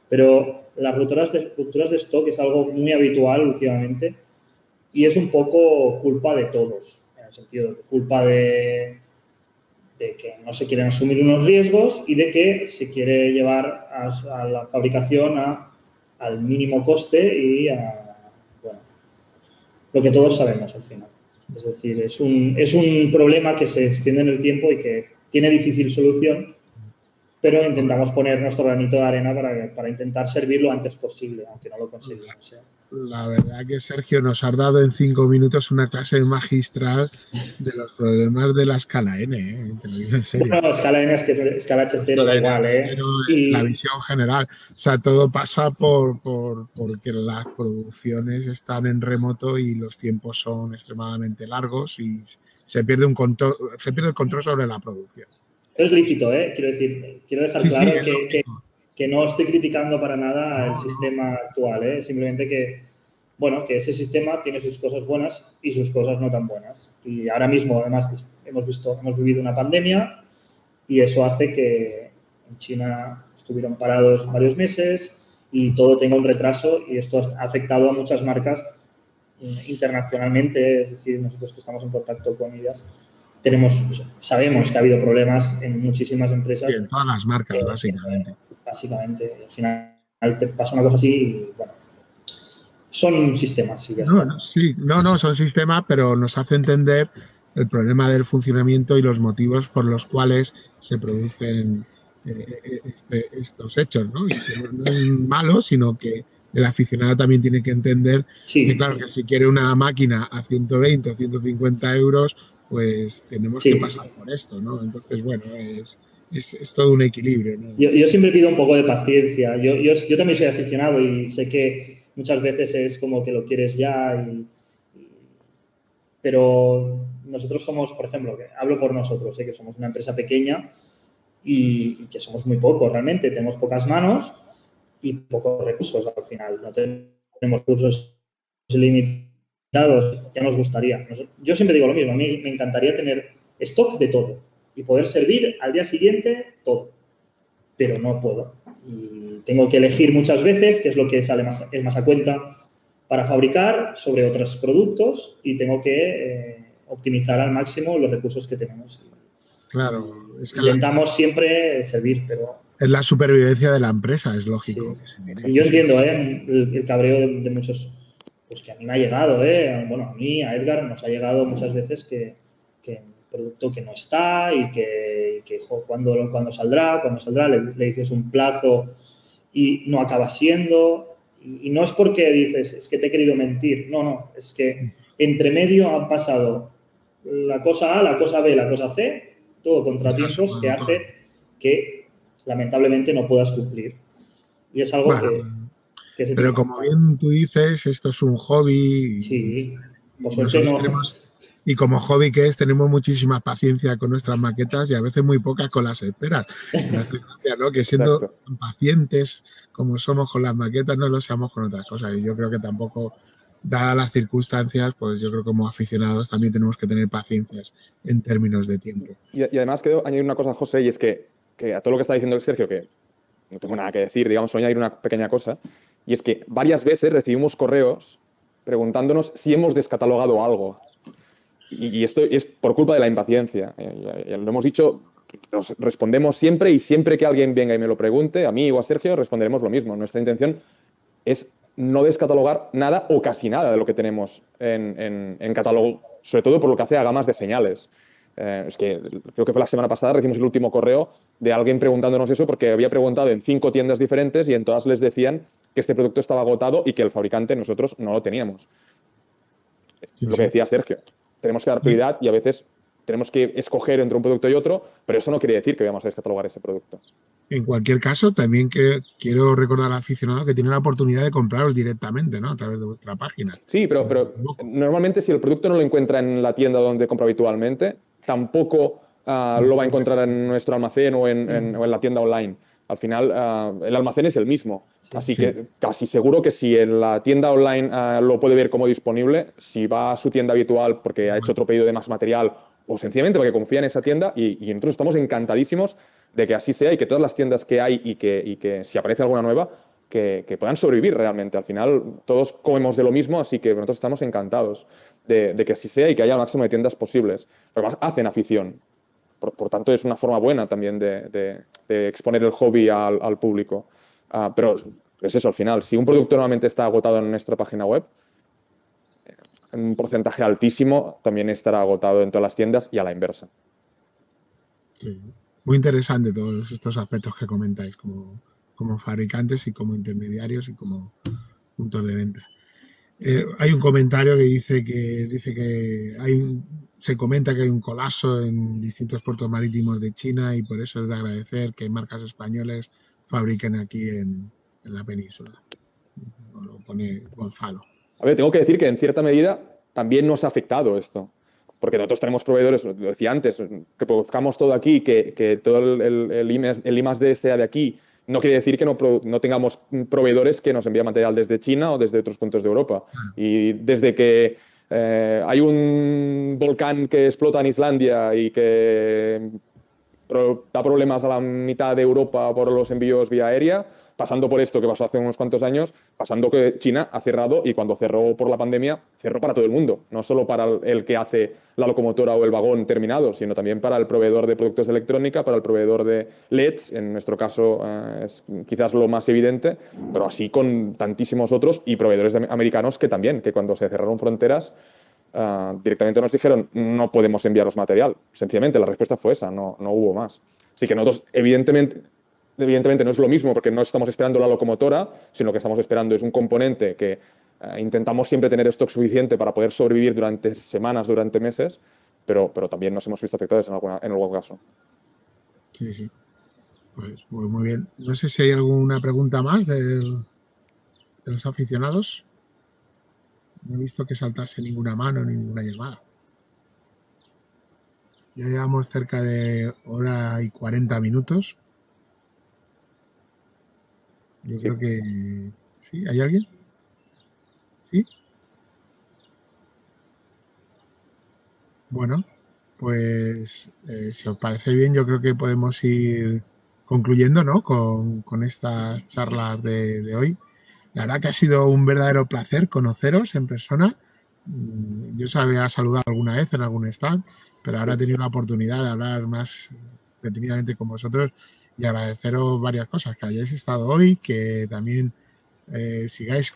Pero las rupturas de stock es algo muy habitual últimamente y es un poco culpa de todos, en el sentido de culpa de que no se quieren asumir unos riesgos y de que se quiere llevar a la fabricación al mínimo coste y lo que todos sabemos al final. Es decir, es un problema que se extiende en el tiempo y que tiene difícil solución, pero intentamos poner nuestro granito de arena para intentar servir lo antes posible, aunque no lo conseguimos. La verdad que, Sergio, nos has dado en 5 minutos una clase magistral de los problemas de la escala N, te lo digo en serio. Bueno, escala N es que escala H0 da igual, y la visión general. O sea, todo pasa porque las producciones están en remoto y los tiempos son extremadamente largos y se pierde el control sobre la producción. Es lícito, quiero dejar claro que no estoy criticando para nada el sistema actual, simplemente que ese sistema tiene sus cosas buenas y sus cosas no tan buenas. Y ahora mismo, además, hemos vivido una pandemia y eso hace que en China estuvieron parados varios meses y todo tenga un retraso y esto ha afectado a muchas marcas internacionalmente, es decir, nosotros que estamos en contacto con ellas, sabemos que ha habido problemas en muchísimas empresas. Sí, en todas las marcas, básicamente. Básicamente, al final te pasa una cosa así y, son sistemas. Y ya está. Son sistemas, pero nos hace entender el problema del funcionamiento y los motivos por los cuales se producen estos hechos, ¿no? Y que no es malo, sino que el aficionado también tiene que entender que, claro, que si quiere una máquina a 120 o 150 euros, pues tenemos que pasar por esto, ¿no? Entonces, bueno, es todo un equilibrio, ¿no? Yo siempre pido un poco de paciencia. Yo también soy aficionado y sé que muchas veces es como que lo quieres ya, pero nosotros somos, por ejemplo, hablo por nosotros, que somos una empresa pequeña y que somos muy pocos realmente. Tenemos pocas manos y pocos recursos al final. No tenemos recursos limitados. Ya nos gustaría. Yo siempre digo lo mismo, a mí me encantaría tener stock de todo y poder servir al día siguiente todo, pero no puedo. Y tengo que elegir muchas veces qué es lo que es más a cuenta para fabricar sobre otros productos y tengo que optimizar al máximo los recursos que tenemos. Claro. Es que intentamos siempre servir, pero... Es la supervivencia de la empresa, es lógico. Sí. Y yo entiendo el cabreo de muchos... Pues que a mí me ha llegado, bueno, a mí, a Edgar, nos ha llegado muchas veces que producto que no está y que cuando saldrá, le dices un plazo y no acaba siendo. Y no es porque dices, es que te he querido mentir. No, es que entre medio han pasado la cosa A, la cosa B, la cosa C, todo contratiempos que hace que lamentablemente no puedas cumplir. Y es algo que se... Pero como bien tú dices, esto es un hobby. Sí, por suerte no. Y como hobby que es, tenemos muchísima paciencia con nuestras maquetas y a veces muy poca con las esperas. Me hace gracia, ¿no? Que siendo tan pacientes como somos con las maquetas, no lo seamos con otras cosas. Y yo creo que tampoco, dadas las circunstancias, pues yo creo que como aficionados también tenemos que tener paciencias en términos de tiempo. Y además quiero añadir una cosa, José, y es que a todo lo que está diciendo Sergio, que no tengo nada que decir, digamos, voy a añadir una pequeña cosa, y es que varias veces recibimos correos preguntándonos si hemos descatalogado algo. Y esto es por culpa de la impaciencia. Ya lo hemos dicho, nos respondemos siempre y siempre que alguien venga y me lo pregunte, a mí o a Sergio, responderemos lo mismo. Nuestra intención es no descatalogar nada o casi nada de lo que tenemos en catálogo, sobre todo por lo que hace a gamas de señales. Es que creo que fue la semana pasada, recibimos el último correo de alguien preguntándonos eso porque había preguntado en 5 tiendas diferentes y en todas les decían que este producto estaba agotado y que el fabricante nosotros no lo teníamos. Sí, lo que decía Sergio. Tenemos que dar prioridad y a veces tenemos que escoger entre un producto y otro, pero eso no quiere decir que vayamos a descatalogar ese producto. En cualquier caso, también quiero recordar al aficionado que tiene la oportunidad de compraros directamente, ¿no? A través de vuestra página. Sí, pero normalmente si el producto no lo encuentra en la tienda donde compra habitualmente, tampoco lo va a encontrar en nuestro almacén o en la tienda online. Al final, el almacén es el mismo. Así que casi seguro que si en la tienda online lo puede ver como disponible, si va a su tienda habitual porque ha hecho otro pedido de más material o sencillamente porque confía en esa tienda y nosotros estamos encantadísimos de que así sea y que todas las tiendas que hay y que si aparece alguna nueva, que puedan sobrevivir realmente. Al final todos comemos de lo mismo, así que nosotros estamos encantados de que así sea y que haya el máximo de tiendas posibles. Además, hacen afición. Por tanto, es una forma buena también de exponer el hobby al público. Pero es eso, al final, si un producto normalmente está agotado en nuestra página web, en un porcentaje altísimo también estará agotado en todas las tiendas y a la inversa. Sí. Muy interesante todos estos aspectos que comentáis como fabricantes y como intermediarios y como puntos de venta. Hay un comentario que dice que se comenta que hay un colapso en distintos puertos marítimos de China y por eso es de agradecer que marcas españoles fabriquen aquí en la península. Lo pone Gonzalo. A ver, tengo que decir que en cierta medida también nos ha afectado esto. Porque nosotros tenemos proveedores, lo decía antes, que produzcamos todo aquí, que todo el I+D sea de aquí, no quiere decir que no tengamos proveedores que nos envían material desde China o desde otros puntos de Europa. Y desde que hay un volcán que explota en Islandia y que da problemas a la mitad de Europa por los envíos vía aérea, pasando por esto que pasó hace unos cuantos años, pasando que China ha cerrado y cuando cerró por la pandemia, cerró para todo el mundo, no solo para el que hace la locomotora o el vagón terminado, sino también para el proveedor de productos de electrónica, para el proveedor de LEDs, en nuestro caso es quizás lo más evidente, pero así con tantísimos otros y proveedores americanos que también, que cuando se cerraron fronteras, directamente nos dijeron no podemos enviaros material. Sencillamente la respuesta fue esa, no hubo más. Así que nosotros evidentemente no es lo mismo porque no estamos esperando la locomotora, sino que estamos esperando es un componente que intentamos siempre tener stock suficiente para poder sobrevivir durante semanas, durante meses, pero también nos hemos visto afectados en algún caso. Sí. Pues muy bien. No sé si hay alguna pregunta más de los aficionados. No he visto que saltase ninguna mano ni ninguna llamada. Ya llevamos cerca de hora y 40 minutos. Yo creo que... ¿Sí? ¿Hay alguien? ¿Sí? Bueno, pues si os parece bien, yo creo que podemos ir concluyendo, ¿no? Con estas charlas de hoy. La verdad que ha sido un verdadero placer conoceros en persona. Yo os había saludado alguna vez en algún stand, pero ahora he tenido la oportunidad de hablar más detenidamente con vosotros y agradeceros varias cosas, que hayáis estado hoy, que también sigáis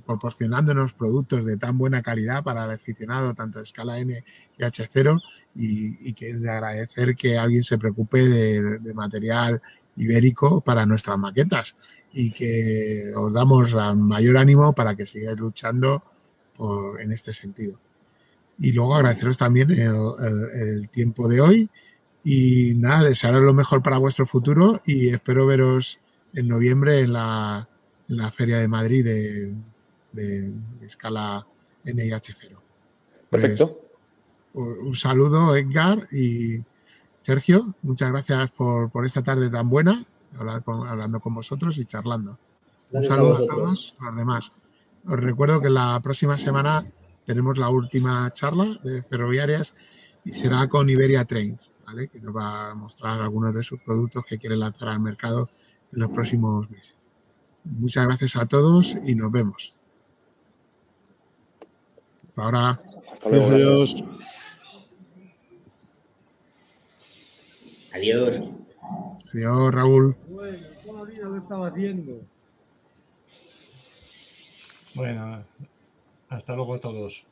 proporcionándonos productos de tan buena calidad para el aficionado, tanto de escala N y H0, y que es de agradecer que alguien se preocupe de material ibérico para nuestras maquetas, y que os damos mayor ánimo para que sigáis luchando en este sentido. Y luego agradeceros también el tiempo de hoy, y nada, desearos lo mejor para vuestro futuro, y espero veros en noviembre en la Feria de Madrid de escala NIH0. Perfecto. Pues, un saludo, Edgar y Sergio. Muchas gracias por esta tarde tan buena, hablando con vosotros y charlando. Gracias un saludo a todos los demás. Os recuerdo que la próxima semana tenemos la última charla de ferroviarias y será con Iberia Trains, ¿vale? Que nos va a mostrar algunos de sus productos que quiere lanzar al mercado en los próximos meses. Muchas gracias a todos y nos vemos. Hasta ahora. Hasta luego. Adiós. Adiós. Adiós, Raúl. Bueno, todavía lo estaba haciendo. Bueno, hasta luego a todos.